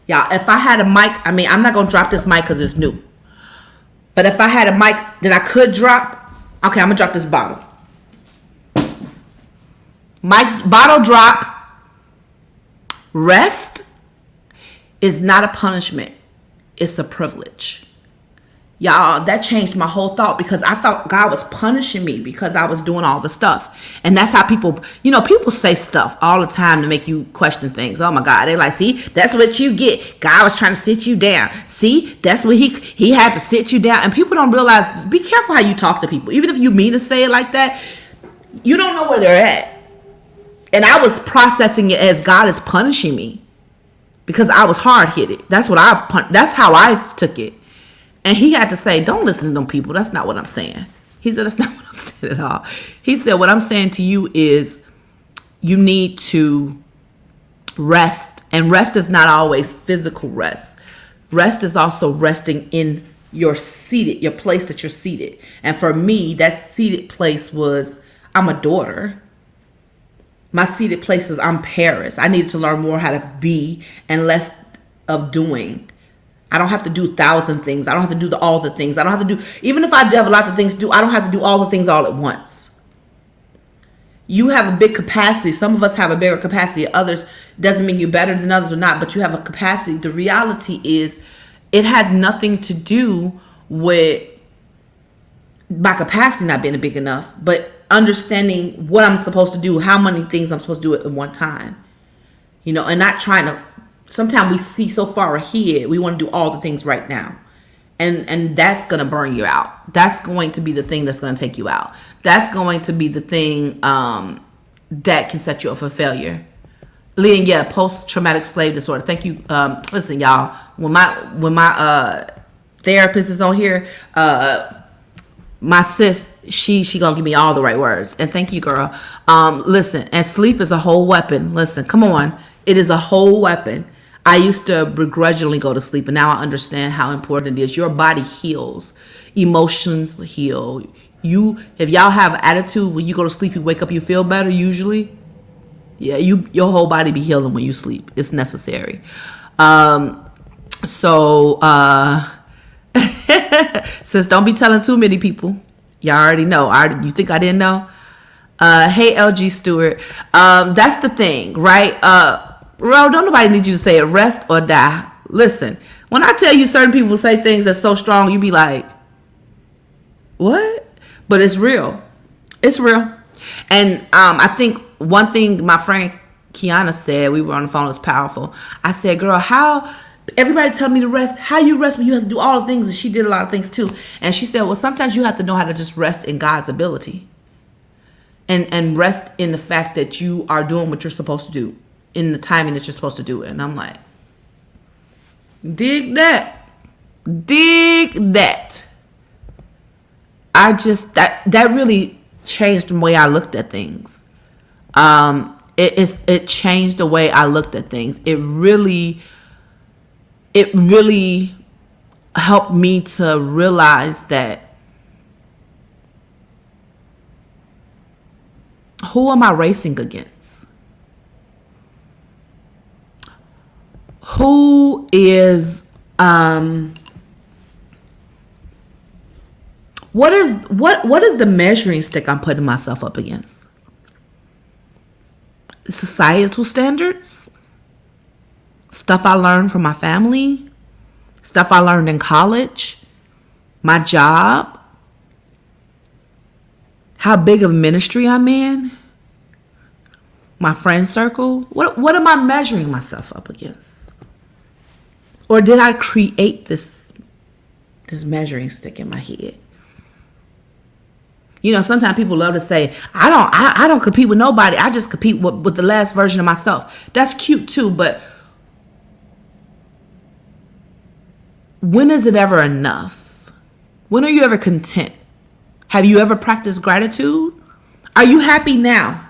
Y'all, if I had a mic, I'm not going to drop this mic because it's new. But if I had a mic that I could drop, okay, I'm going to drop this bottle. Mic bottle drop. Rest is not a punishment. It's a privilege. Y'all, that changed my whole thought, because I thought God was punishing me because I was doing all the stuff. And that's how people say stuff all the time to make you question things. Oh my God. They're like, see, that's what you get. God was trying to sit you down. See, that's what he had to sit you down. And people don't realize, be careful how you talk to people. Even if you mean to say it like that, you don't know where they're at. And I was processing it as God is punishing me, because I was hard-headed. That's how I took it. And he had to say, don't listen to them people. That's not what I'm saying. He said, that's not what I'm saying at all. He said, what I'm saying to you is you need to rest. And rest is not always physical rest. Rest is also resting in your place that you're seated. And for me, that seated place was, I'm a daughter. My seated place is I'm Paris. I needed to learn more how to be and less of doing. I don't have to do 1,000 things. I don't have to do all the things. I don't have to do, even if I have a lot of things to do, I don't have to do all the things all at once. You have a big capacity. Some of us have a bigger capacity than others. Doesn't mean you're better than others or not, but you have a capacity. The reality is it had nothing to do with my capacity not being big enough, but understanding what I'm supposed to do, how many things I'm supposed to do at one time, and not trying to. Sometimes we see so far ahead, we want to do all the things right now, and that's gonna burn you out. That's going to be the thing that's gonna take you out. That's going to be the thing that can set you up for failure. Leading, post-traumatic slave disorder. Thank you. Listen, y'all. When my therapist is on here. My sis, she gonna give me all the right words. And thank you, girl. Listen, and sleep is a whole weapon. Listen, come on. It is a whole weapon. I used to begrudgingly go to sleep, and now I understand how important it is. Your body heals. Emotions heal. If y'all have attitude, when you go to sleep, you wake up, you feel better usually. Yeah, your whole body be healing when you sleep. It's necessary. So since don't be telling too many people. Y'all already know. You think I didn't know? Hey, LG Stewart. That's the thing, right? Bro, don't nobody need you to say it. Rest or die. Listen, when I tell you certain people say things that's so strong, you be like, what? But it's real. It's real. And I think one thing my friend Kiana said, we were on the phone, was powerful. I said, girl, how everybody tell me to rest. How you rest when you have to do all the things? And she did a lot of things too. And she said, well, sometimes you have to know how to just rest in God's ability. And rest in the fact that you are doing what you're supposed to do in the timing that you're supposed to do it. And I'm like, dig that. Dig that. That really changed the way I looked at things. It changed the way I looked at things. It really helped me to realize that who am I racing against? Who is what is the measuring stick I'm putting myself up against? Societal standards, stuff I learned from my family, stuff I learned in college, my job, how big of ministry I'm in, my friend circle. What am I measuring myself up against? Or did I create this measuring stick in my head? You know, sometimes people love to say, I don't compete with nobody. I just compete with the last version of myself. That's cute too, but when is it ever enough? When are you ever content? Have you ever practiced gratitude? Are you happy now?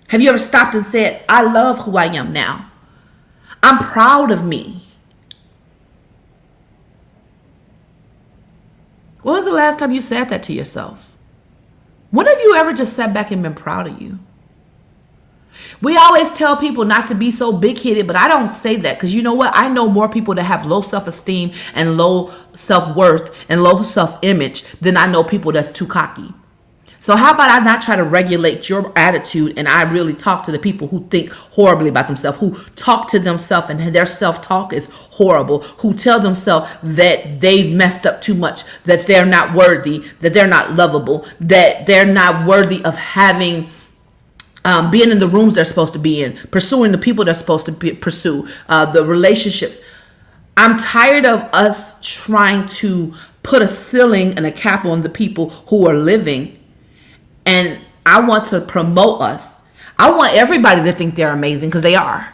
Have you ever stopped and said, I love who I am now. I'm proud of me. When was the last time you said that to yourself? When have you ever just sat back and been proud of you? We always tell people not to be so big-headed, but I don't say that because you know what? I know more people that have low self-esteem and low self-worth and low self-image than I know people that's too cocky. So how about I not try to regulate your attitude and I really talk to the people who think horribly about themselves, who talk to themselves and their self-talk is horrible, who tell themselves that they've messed up too much, that they're not worthy, that they're not lovable, that they're not worthy of having being in the rooms they're supposed to be in, pursuing the people they're supposed to pursue, the relationships. I'm tired of us trying to put a ceiling and a cap on the people who are living. And I want to promote us. I want everybody to think they're amazing because they are.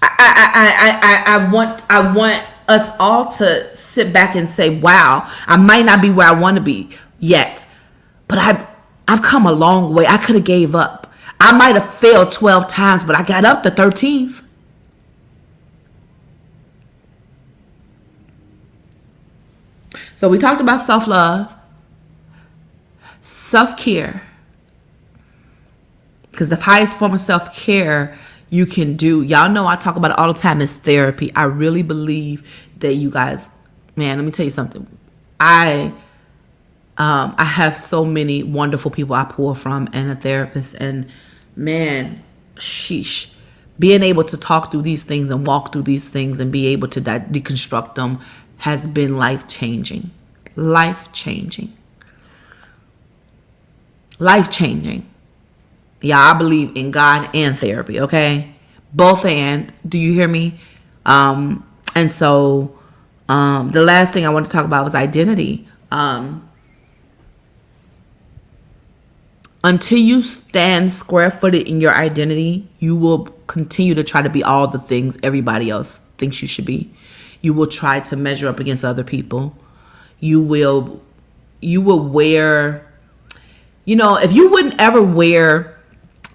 I want us all to sit back and say, wow, I might not be where I want to be yet, but I've come a long way. I could have gave up. I might have failed 12 times, but I got up the 13th. So we talked about self-love, self-care, because the highest form of self-care you can do, y'all know I talk about it all the time, is therapy. I really believe that you guys, man, let me tell you something. I have so many wonderful people I pull from and a therapist, and man, sheesh, being able to talk through these things and walk through these things and be able to deconstruct them has been life-changing. Life-changing. Life-changing. Yeah, I believe in God and therapy, okay? Both and. Do you hear me? And so the last thing I want to talk about was identity. Until you stand square-footed in your identity, you will continue to try to be all the things everybody else thinks you should be. You will try to measure up against other people. You will wear, if you wouldn't ever wear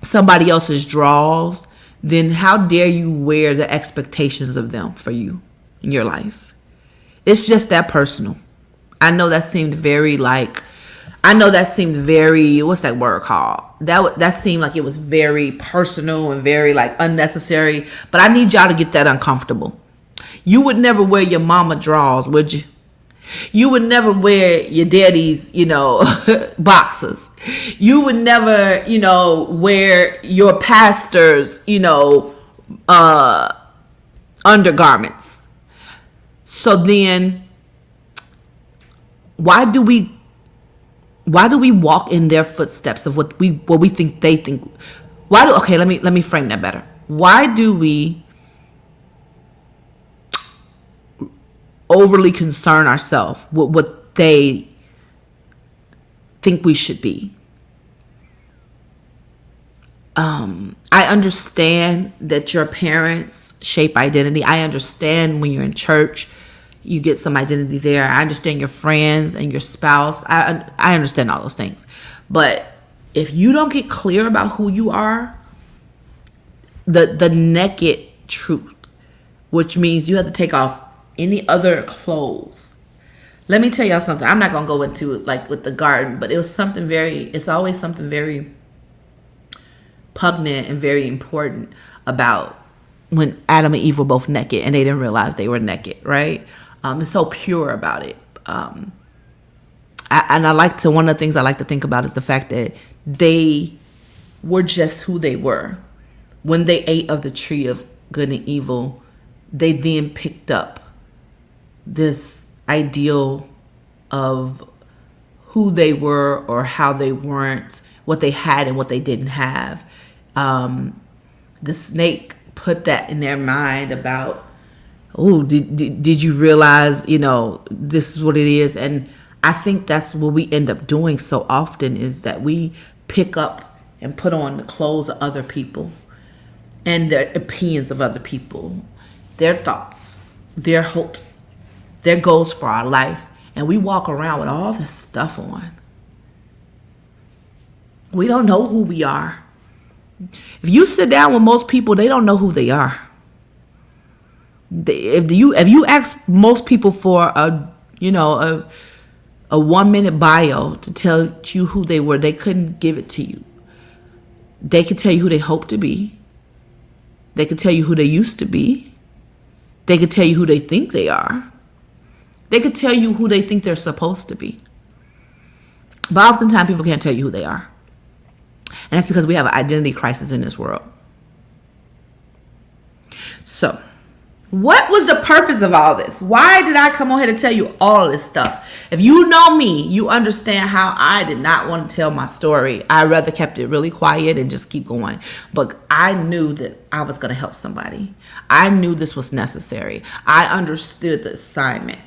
somebody else's draws, then how dare you wear the expectations of them for you in your life? It's just that personal. I know that seemed very, what's that word called? That seemed like it was very personal and very unnecessary. But I need y'all to get that uncomfortable. You would never wear your mama drawers, would you? You would never wear your daddy's, boxers. You would never, wear your pastor's, undergarments. So then, why do we walk in their footsteps of what we think they think? Let me frame that better. Why do we overly concern ourselves with what they think we should be? I understand that your parents shape identity. I understand when you're in church, you get some identity there. I understand your friends and your spouse. I understand all those things. But if you don't get clear about who you are, the naked truth, which means you have to take off any other clothes. Let me tell y'all something. I'm not going to go into it with the garden, but it's always something very poignant and very important about when Adam and Eve were both naked and they didn't realize they were naked, right? It's so pure about it. One of the things I like to think about is the fact that they were just who they were. When they ate of the tree of good and evil, they then picked up this ideal of who they were or how they weren't, what they had and what they didn't have. The snake put that in their mind about, did you realize, this is what it is? And I think that's what we end up doing so often, is that we pick up and put on the clothes of other people and their opinions of other people, their thoughts, their hopes, their goals for our life. And we walk around with all this stuff on. We don't know who we are. If you sit down with most people, they don't know who they are. If you ask most people for a 1-minute bio to tell you who they were, they couldn't give it to you. They could tell you who they hope to be. They could tell you who they used to be. They could tell you who they think they are. They could tell you who they think they're supposed to be. But oftentimes people can't tell you who they are. And that's because we have an identity crisis in this world. So, what was the purpose of all this? Why did I come on here to tell you all of this stuff? If you know me, you understand how I did not want to tell my story. I rather kept it really quiet and just keep going. But I knew that I was going to help somebody. I knew this was necessary. I understood the assignment.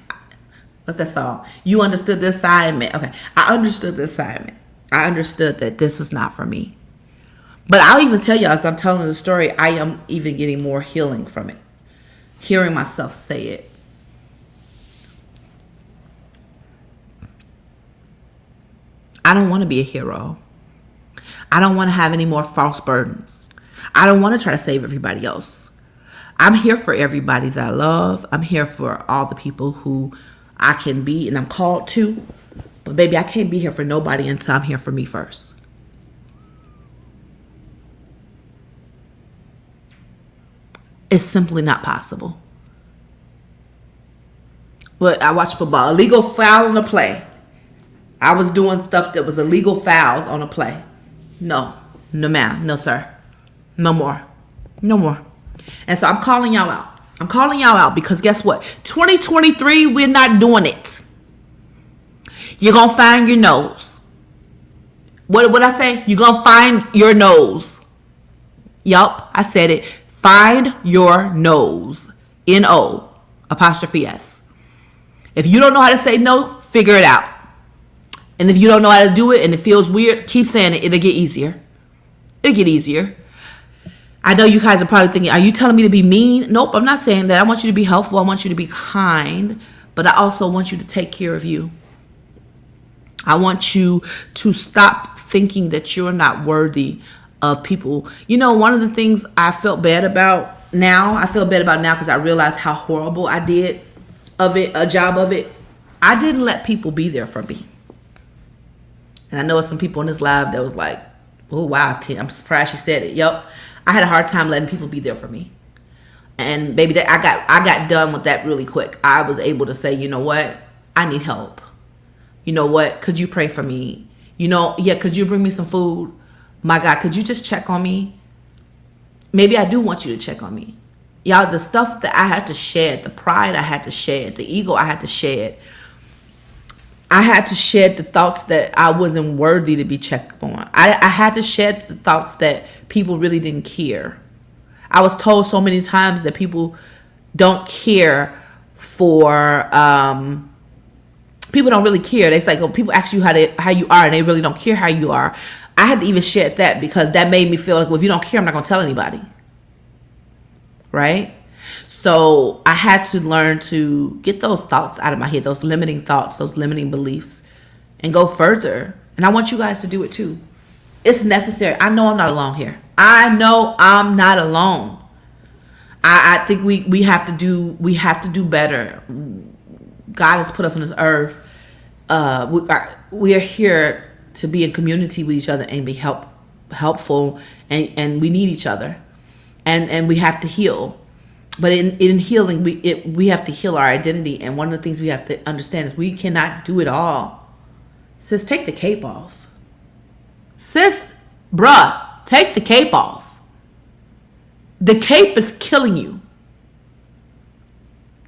What's that song? You understood the assignment. Okay, I understood the assignment. I understood that this was not for me. But I'll even tell you, as I'm telling the story, I am even getting more healing from it. Hearing myself say it. I don't want to be a hero. I don't want to have any more false burdens. I don't want to try to save everybody else. I'm here for everybody that I love. I'm here for all the people who I can be and I'm called to. But baby, I can't be here for nobody until I'm here for me first. It's simply not possible. But I watched football. Illegal foul on a play. I was doing stuff that was illegal fouls on a play. No ma'am. No, sir. No more. No more. And so I'm calling y'all out. I'm calling y'all out because guess what? 2023, we're not doing it. You're going to find your nose. What I say? You're going to find your nose. Yup, I said it. Find your nose. N-O apostrophe S. If you don't know how to say no, figure it out. And if you don't know how to do it and it feels weird, keep saying it. It'll get easier. It'll get easier. I know you guys are probably thinking, are you telling me to be mean? Nope, I'm not saying that. I want you to be helpful. I want you to be kind. But I also want you to take care of you. I want you to stop thinking that you're not worthy of people. You know, one of the things I feel bad about now because I realized how horrible I did a job of it. I didn't let people be there for me. And I know some people in this live that was like, oh, wow, I'm surprised she said it. Yep. I had a hard time letting people be there for me. And baby, I got done with that really quick. I was able to say, you know what? I need help. You know what? Could you pray for me? You know, yeah, could you bring me some food? My God, could you just check on me? Maybe I do want you to check on me. Y'all, the stuff that I had to shed, the pride I had to shed, the ego I had to shed. I had to shed the thoughts that I wasn't worthy to be checked on. I had to shed the thoughts that people really didn't care. I was told so many times that people don't care for, people don't really care. It's like, oh, people ask you how you are and they really don't care how you are. I had to even shed that because that made me feel like, well, if you don't care, I'm not going to tell anybody. Right? So I had to learn to get those thoughts out of my head, those limiting thoughts, those limiting beliefs, and go further. And I want you guys to do it too. It's necessary. I know I'm not alone here. I know I'm not alone. I think we have to do better. God has put us on this earth. We are here to be in community with each other and be helpful, and we need each other, and we have to heal. But in healing, we have to heal our identity. And one of the things we have to understand is we cannot do it all. Sis, take the cape off. Sis, bruh, take the cape off. The cape is killing you.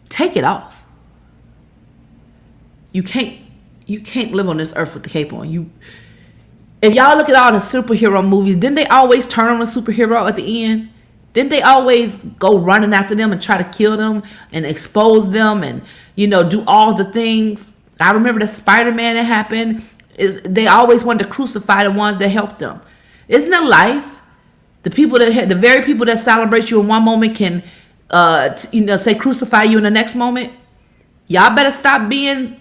Take it off. You can't live on this earth with the cape on. If y'all look at all the superhero movies, didn't they always turn on a superhero at the end? Didn't they always go running after them and try to kill them and expose them and, do all the things? I remember the Spider-Man that happened. They always wanted to crucify the ones that helped them. Isn't that life? The very people that celebrate you in one moment can, say crucify you in the next moment. Y'all better stop being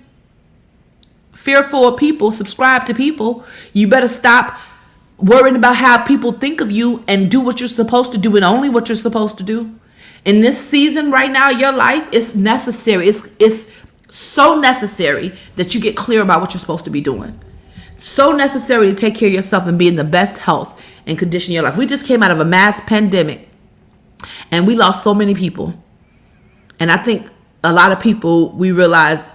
fearful of people. Subscribe to people. You better stop worrying about how people think of you and do what you're supposed to do and only what you're supposed to do. In this season right now, your life is necessary. It's so necessary that you get clear about what you're supposed to be doing. So necessary to take care of yourself and be in the best health and condition of your life. We just came out of a mass pandemic and we lost so many people. And I think a lot of people, we realized,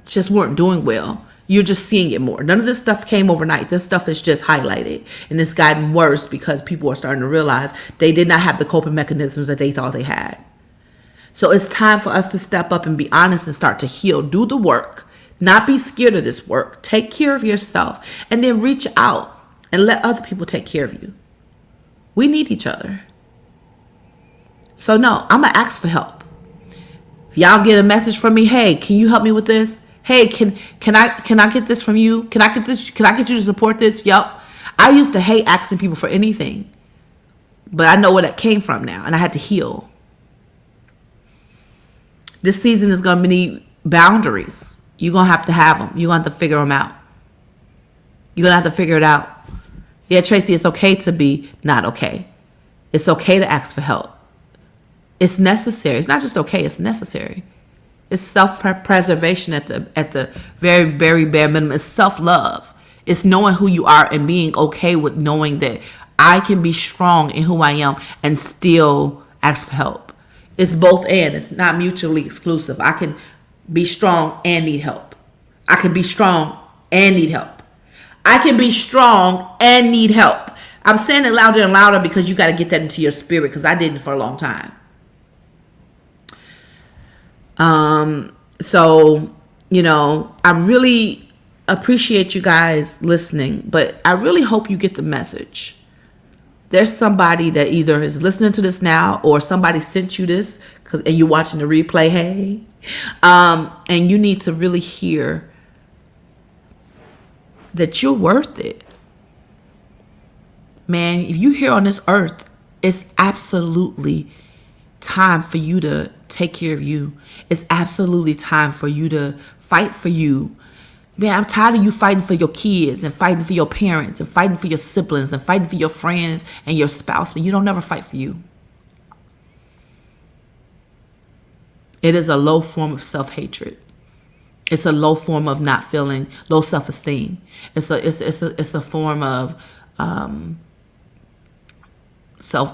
just weren't doing well. You're just seeing it more. None of this stuff came overnight. This stuff is just highlighted. And it's gotten worse because people are starting to realize they did not have the coping mechanisms that they thought they had. So it's time for us to step up and be honest and start to heal. Do the work. Not be scared of this work. Take care of yourself. And then reach out and let other people take care of you. We need each other. So no, I'm going to ask for help. If y'all get a message from me, hey, can you help me with this? Hey, can I get this from you? Can I get this? Can I get you to support this? Yup. I used to hate asking people for anything, but I know where that came from now, and I had to heal. This season is going to need boundaries. You're going to have them. You're going to have to figure them out. You're going to have to figure it out. Yeah, Tracy, it's okay to be not okay. It's okay to ask for help. It's necessary. It's not just okay, it's necessary. It's self-preservation at the very, very bare minimum. It's self-love. It's knowing who you are and being okay with knowing that I can be strong in who I am and still ask for help. It's both and. It's not mutually exclusive. I can be strong and need help. I can be strong and need help. I can be strong and need help. I'm saying it louder and louder because you got to get that into your spirit, because I didn't for a long time. So, I really appreciate you guys listening, but I really hope you get the message. There's somebody that either is listening to this now or somebody sent you this and you're watching the replay. Hey, and you need to really hear that you're worth it. Man, if you're here on this earth, it's absolutely time for you to take care of you. It's absolutely time for you to fight for you. Man, I'm tired of you fighting for your kids and fighting for your parents and fighting for your siblings and fighting for your friends and your spouse, but you don't never fight for you. It is a low form of self-hatred. It's a low form of not feeling low self-esteem. It's a form of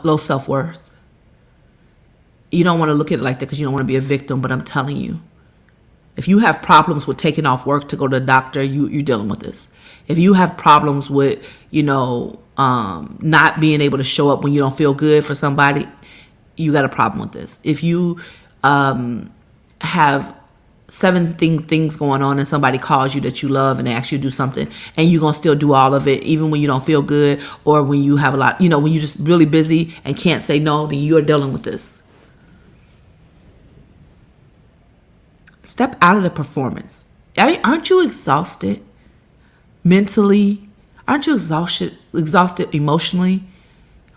low self-worth. You don't want to look at it like that because you don't want to be a victim, but I'm telling you, if you have problems with taking off work to go to the doctor, you're dealing with this. If you have problems with, not being able to show up when you don't feel good for somebody, you got a problem with this. If you have seven things going on and somebody calls you that you love and they ask you to do something and you're going to still do all of it even when you don't feel good, or when you have a lot, when you're just really busy and can't say no, then you're dealing with this. Step out of the performance. Aren't you exhausted mentally? Aren't you exhausted emotionally?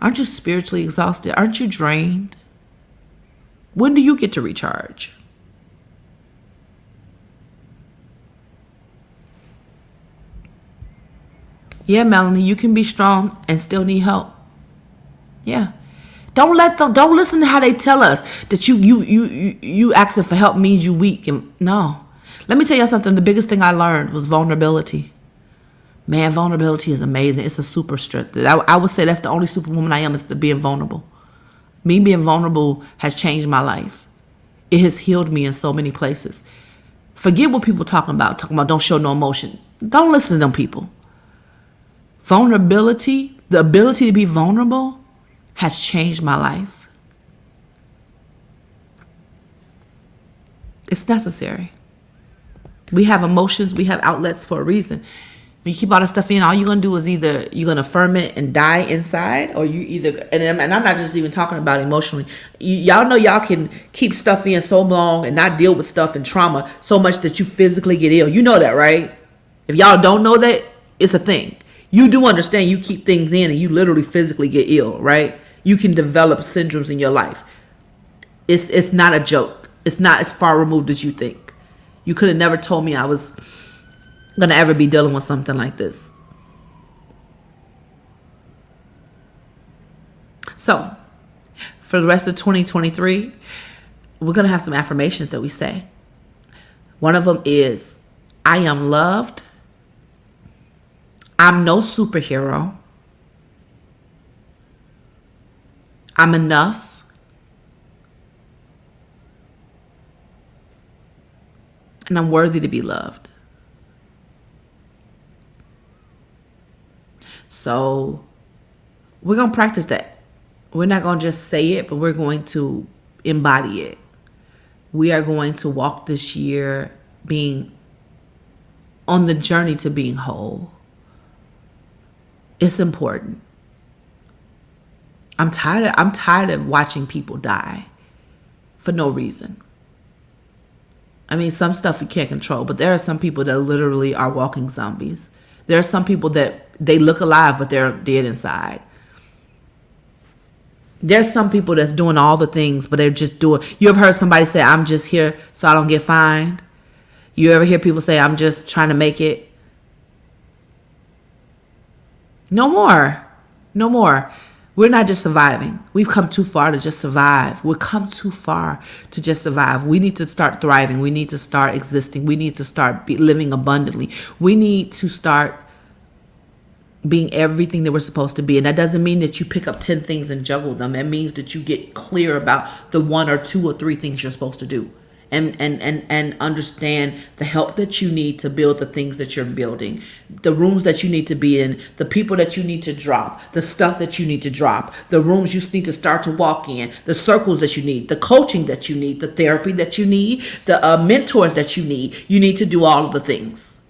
Aren't you spiritually exhausted? Aren't you drained? When do you get to recharge? Yeah, Melanie, you can be strong and still need help. Yeah. Don't listen to how they tell us that you asking for help means you weak. And no. Let me tell you something. The biggest thing I learned was vulnerability. Man, vulnerability is amazing. It's a super strength. I would say that's the only superwoman I am, is to being vulnerable. Me being vulnerable has changed my life. It has healed me in so many places. Forget what people talking about don't show no emotion. Don't listen to them people. Vulnerability, the ability to be vulnerable, has changed my life. It's necessary. We have emotions, we have outlets for a reason. When you keep all that stuff in, all you're going to do is either you're going to ferment and die inside, or you either, and I'm not just even talking about emotionally. Y'all know y'all can keep stuff in so long and not deal with stuff and trauma so much that you physically get ill. You know that, right? If y'all don't know that, it's a thing. You do understand you keep things in and you literally physically get ill, right? You can develop syndromes in your life. It's not a joke. It's not as far removed as you think. You could have never told me I was going to ever be dealing with something like this. So, for the rest of 2023, we're going to have some affirmations that we say. One of them is, I am loved. I'm no superhero. I'm enough. And I'm worthy to be loved. So we're going to practice that. We're not going to just say it, but we're going to embody it. We are going to walk this year being on the journey to being whole. It's important. I'm tired of watching people die for no reason. I mean, some stuff we can't control, but there are some people that literally are walking zombies. There are some people that they look alive, but they're dead inside. There's some people that's doing all the things, but they're just doing. You ever heard somebody say, I'm just here so I don't get fined? You ever hear people say, I'm just trying to make it? No more. No more. We're not just surviving. We've come too far to just survive. We've come too far to just survive. We need to start thriving. We need to start existing. We need to start living abundantly. We need to start being everything that we're supposed to be. And that doesn't mean that you pick up 10 things and juggle them. It means that you get clear about the 1 or 2 or 3 things you're supposed to do. And understand the help that you need to build the things that you're building, the rooms that you need to be in, the people that you need to drop, the stuff that you need to drop, the rooms you need to start to walk in, the circles that you need, the coaching that you need, the therapy that you need, the mentors that you need. You need to do all of the things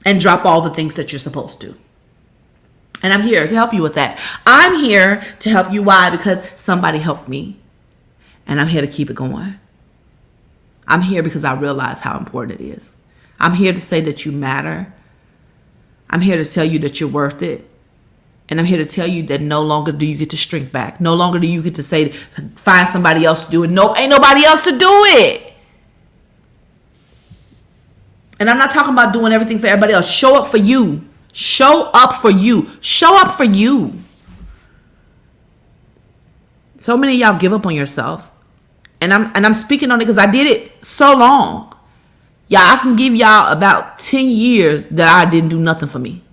and drop all the things that you're supposed to. And I'm here to help you with that. I'm here to help you. Why? Because somebody helped me. And I'm here to keep it going. I'm here because I realize how important it is. I'm here to say that you matter. I'm here to tell you that you're worth it. And I'm here to tell you that no longer do you get to shrink back. No longer do you get to say, find somebody else to do it. No, ain't nobody else to do it. And I'm not talking about doing everything for everybody else. Show up for you. Show up for you. Show up for you. So many of y'all give up on yourselves. And I'm speaking on it because I did it so long. Y'all, I can give y'all about 10 years that I didn't do nothing for me.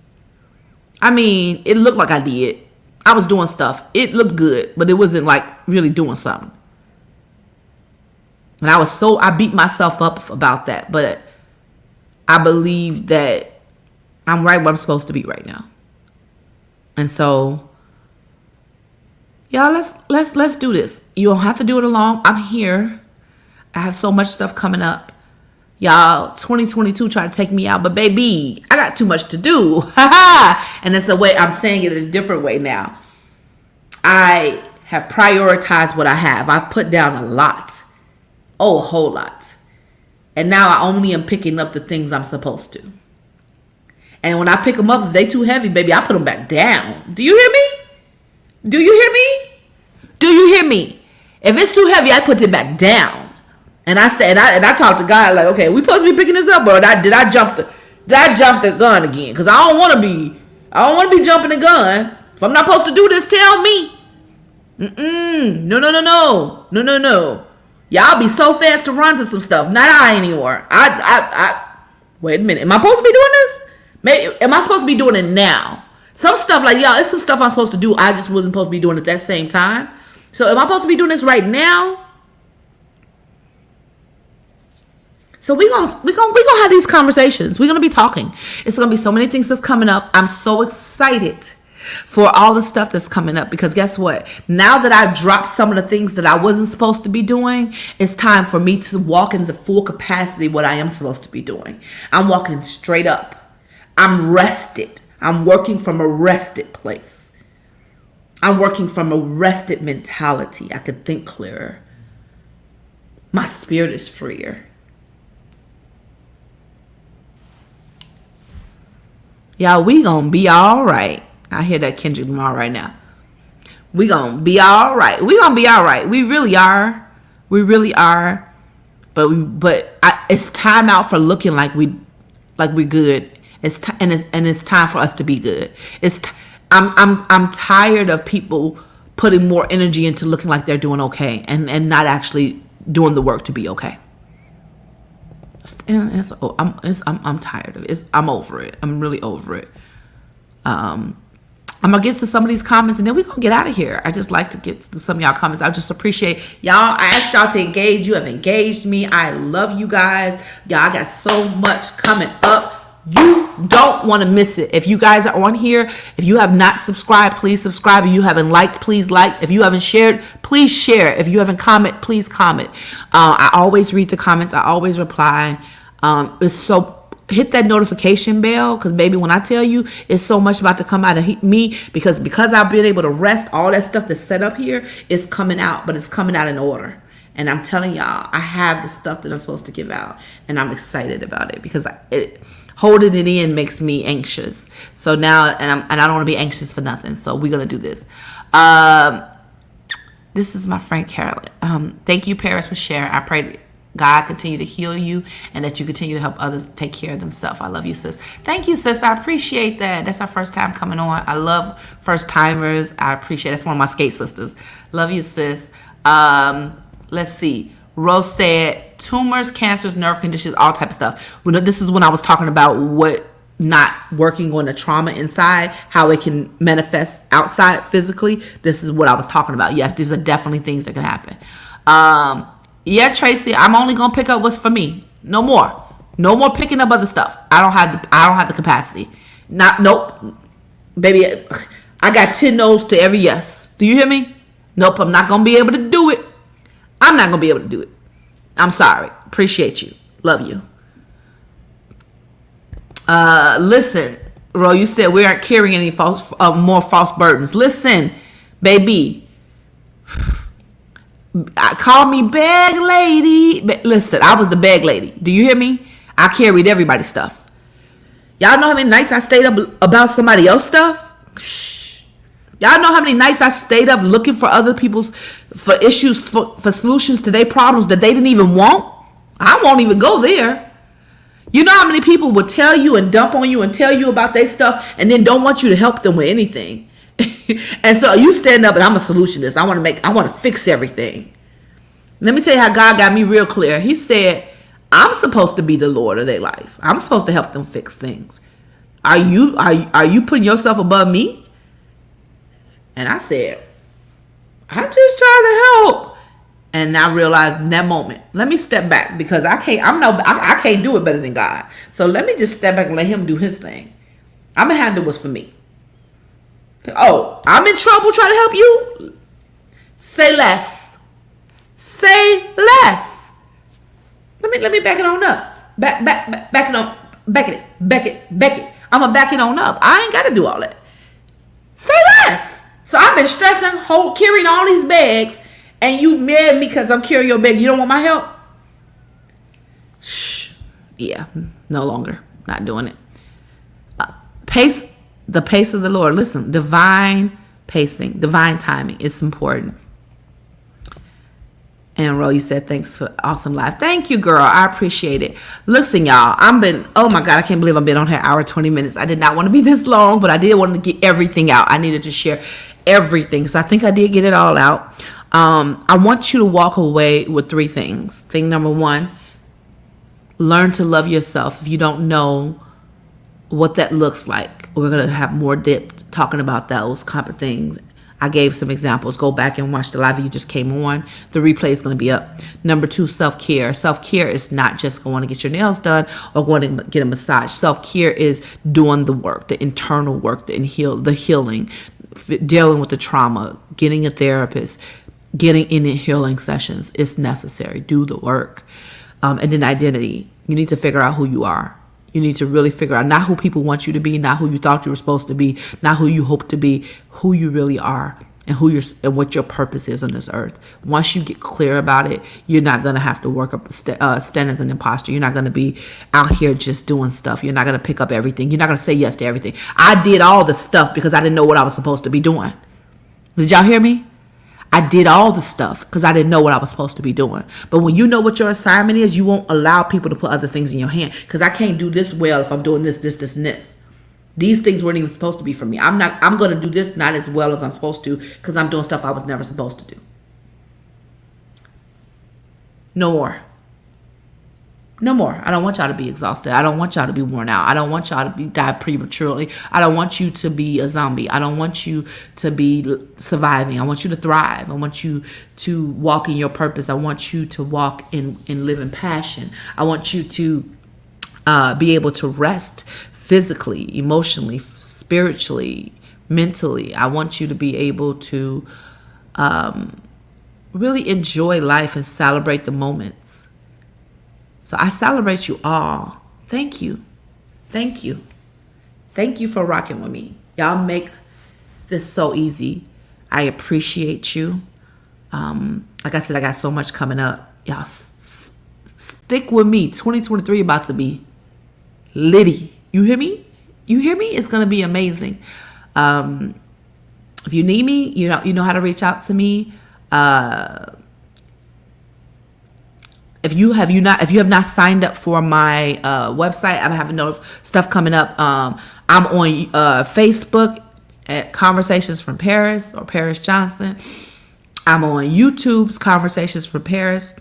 I mean, it looked like I did. I was doing stuff. It looked good, but it wasn't like really doing something. And I beat myself up about that. But I believe that I'm right where I'm supposed to be right now. And so, y'all, let's do this. You don't have to do it alone. I'm here. I have so much stuff coming up. Y'all, 2022 try to take me out, but baby, I got too much to do. And it's the way I'm saying it in a different way now. I have prioritized what I have. I've put down a lot. Oh, a whole lot. And now I only am picking up the things I'm supposed to. And when I pick them up, if they too heavy, baby, I put them back down. Do you hear me? Do you hear me? Do you hear me? If it's too heavy, I put it back down. And I said, and I talked to God like, okay, we supposed to be picking this up, or did I jump the gun again? Because I don't want to be jumping the gun. If I'm not supposed to do this, tell me. No. Y'all be so fast to run to some stuff. Not I anymore. I wait a minute. Am I supposed to be doing this? Maybe am I supposed to be doing it now? Some stuff like y'all, it's some stuff I'm supposed to do. I just wasn't supposed to be doing it at that same time. So am I supposed to be doing this right now? So we gonna have these conversations. We're gonna be talking. It's gonna be so many things that's coming up. I'm so excited for all the stuff that's coming up because guess what? Now that I've dropped some of the things that I wasn't supposed to be doing, it's time for me to walk in the full capacity what I am supposed to be doing. I'm walking straight up. I'm rested. I'm working from a rested place. I'm working from a rested mentality. I can think clearer. My spirit is freer. Y'all, we gonna be all right. I hear that Kendrick Lamar right now. We gonna be all right. We gonna be all right. We really are. We really are. But it's time out for looking like we good. It's time for us to be good. I'm tired of people putting more energy into looking like they're doing okay and not actually doing the work to be okay. I'm tired of it. I'm over it. I'm really over it. I'm gonna get to some of these comments and then we're gonna get out of here. I just like to get to some of y'all comments. I just appreciate y'all. I asked y'all to engage. You have engaged me. I love you guys. Y'all, I got so much coming up. You don't want to miss it. If you guys are on here, if you have not subscribed, please subscribe. If you haven't liked, please like. If you haven't shared, please share. If you haven't commented, please comment. I always read the comments. I always reply. Hit that notification bell because baby, when I tell you it's so much about to come out of me because I've been able to rest, all that stuff that's set up here is coming out, but it's coming out in order. And I'm telling y'all, I have the stuff that I'm supposed to give out and I'm excited about it because holding it in makes me anxious. So now, and I don't want to be anxious for nothing. So we're going to do this. This is my friend Carolyn. Thank you, Paris, for sharing. I pray that God continue to heal you and that you continue to help others take care of themselves. I love you, sis. Thank you, sis. I appreciate that. That's our first time coming on. I love first timers. I appreciate it. That's one of my skate sisters. Love you, sis. Let's see. Rose said tumors, cancers, nerve conditions, all type of stuff. This is when I was talking about what not working on the trauma inside, how it can manifest outside physically. This is what I was talking about. Yes, these are definitely things that can happen. Yeah, Tracy, I'm only gonna pick up what's for me. No more picking up other stuff. I don't have the capacity. Nope, baby. I got 10 no's to every yes. Do you hear me? Nope, I'm not gonna be able to do it. I'm not going to be able to do it. I'm sorry. Appreciate you. Love you. Listen, Ro, you said we aren't carrying any more false burdens. Listen, baby. Call me bag lady. Listen, I was the bag lady. Do you hear me? I carried everybody's stuff. Y'all know how many nights I stayed up about somebody else's stuff? Y'all know how many nights I stayed up looking for other people's, for issues, for solutions to their problems that they didn't even want? I won't even go there. You know how many people will tell you and dump on you and tell you about their stuff and then don't want you to help them with anything. And so you stand up and I'm a solutionist. I want to fix everything. Let me tell you how God got me real clear. He said, I'm supposed to be the Lord of their life. I'm supposed to help them fix things. Are you putting yourself above me? And I said, I'm just trying to help. And I realized in that moment, let me step back because I can't do it better than God. So let me just step back and let him do his thing. I'm going to handle what's for me. Oh, I'm in trouble trying to help you? Say less. Say less. Let me back it on up. Back it on. Back it. I'm going to back it on up. I ain't got to do all that. Say less. So I've been stressing, carrying all these bags, and you mad at me because I'm carrying your bag. You don't want my help? Shh. Yeah, no longer. Not doing it. The pace of the Lord. Listen, divine pacing, divine timing. It's important. And Ro, you said thanks for awesome live. Thank you, girl. I appreciate it. Listen, y'all, oh my God, I can't believe I've been on here hour 20 minutes. I did not want to be this long, but I did want to get everything out. I needed to share everything. So I think I did get it all out. I want you to walk away with 3 things. Thing number 1, learn to love yourself. If you don't know what that looks like, we're going to have more depth talking about those kind of things. I gave some examples. Go back and watch the live you just came on. The replay is going to be up. Number 2, self-care. Self-care is not just going to get your nails done or going to get a massage. Self-care is doing the work, the internal work, the healing, dealing with the trauma, getting a therapist, getting in healing sessions. It's necessary. Do the work. And then identity. You need to figure out who you are. You need to really figure out not who people want you to be, not who you thought you were supposed to be, not who you hope to be, who you really are and and what your purpose is on this earth. Once you get clear about it, you're not going to have to work up stand as an imposter. You're not going to be out here just doing stuff. You're not going to pick up everything. You're not going to say yes to everything. I did all the stuff because I didn't know what I was supposed to be doing. Did y'all hear me? I did all the stuff because I didn't know what I was supposed to be doing. But when you know what your assignment is, you won't allow people to put other things in your hand. Because I can't do this well if I'm doing this, and this. These things weren't even supposed to be for me. I'm going to do this not as well as I'm supposed to because I'm doing stuff I was never supposed to do. No more. No more. I don't want y'all to be exhausted. I don't want y'all to be worn out. I don't want y'all to die prematurely. I don't want you to be a zombie. I don't want you to be surviving. I want you to thrive. I want you to walk in your purpose. I want you to walk and live in passion. I want you to be able to rest physically, emotionally, spiritually, mentally. I want you to be able to really enjoy life and celebrate the moments. So I celebrate you all. Thank you. Thank you. Thank you for rocking with me. Y'all make this so easy. I appreciate you. Like I said, I got so much coming up. Y'all stick with me. 2023 about to be litty. You hear me? You hear me? It's going to be amazing. If you need me, you know how to reach out to me. If you have not signed up for my website, I'm having stuff coming up. I'm on Facebook at Conversations from Paris or Paris Johnson. I'm on YouTube's Conversations from Paris,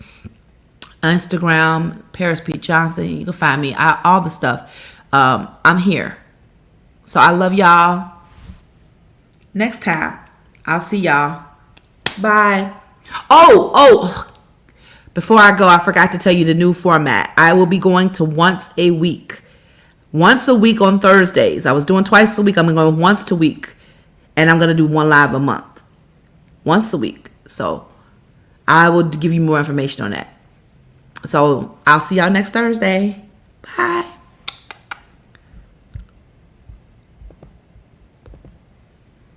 Instagram Paris P Johnson. You can find me. All the stuff. I'm here. So I love y'all. Next time, I'll see y'all. Bye. Oh. Before I go, I forgot to tell you the new format. I will be going to once a week. Once a week on Thursdays. I was doing twice a week. I'm going once a week. And I'm going to do 1 live a month. Once a week. So I will give you more information on that. So I'll see y'all next Thursday. Bye.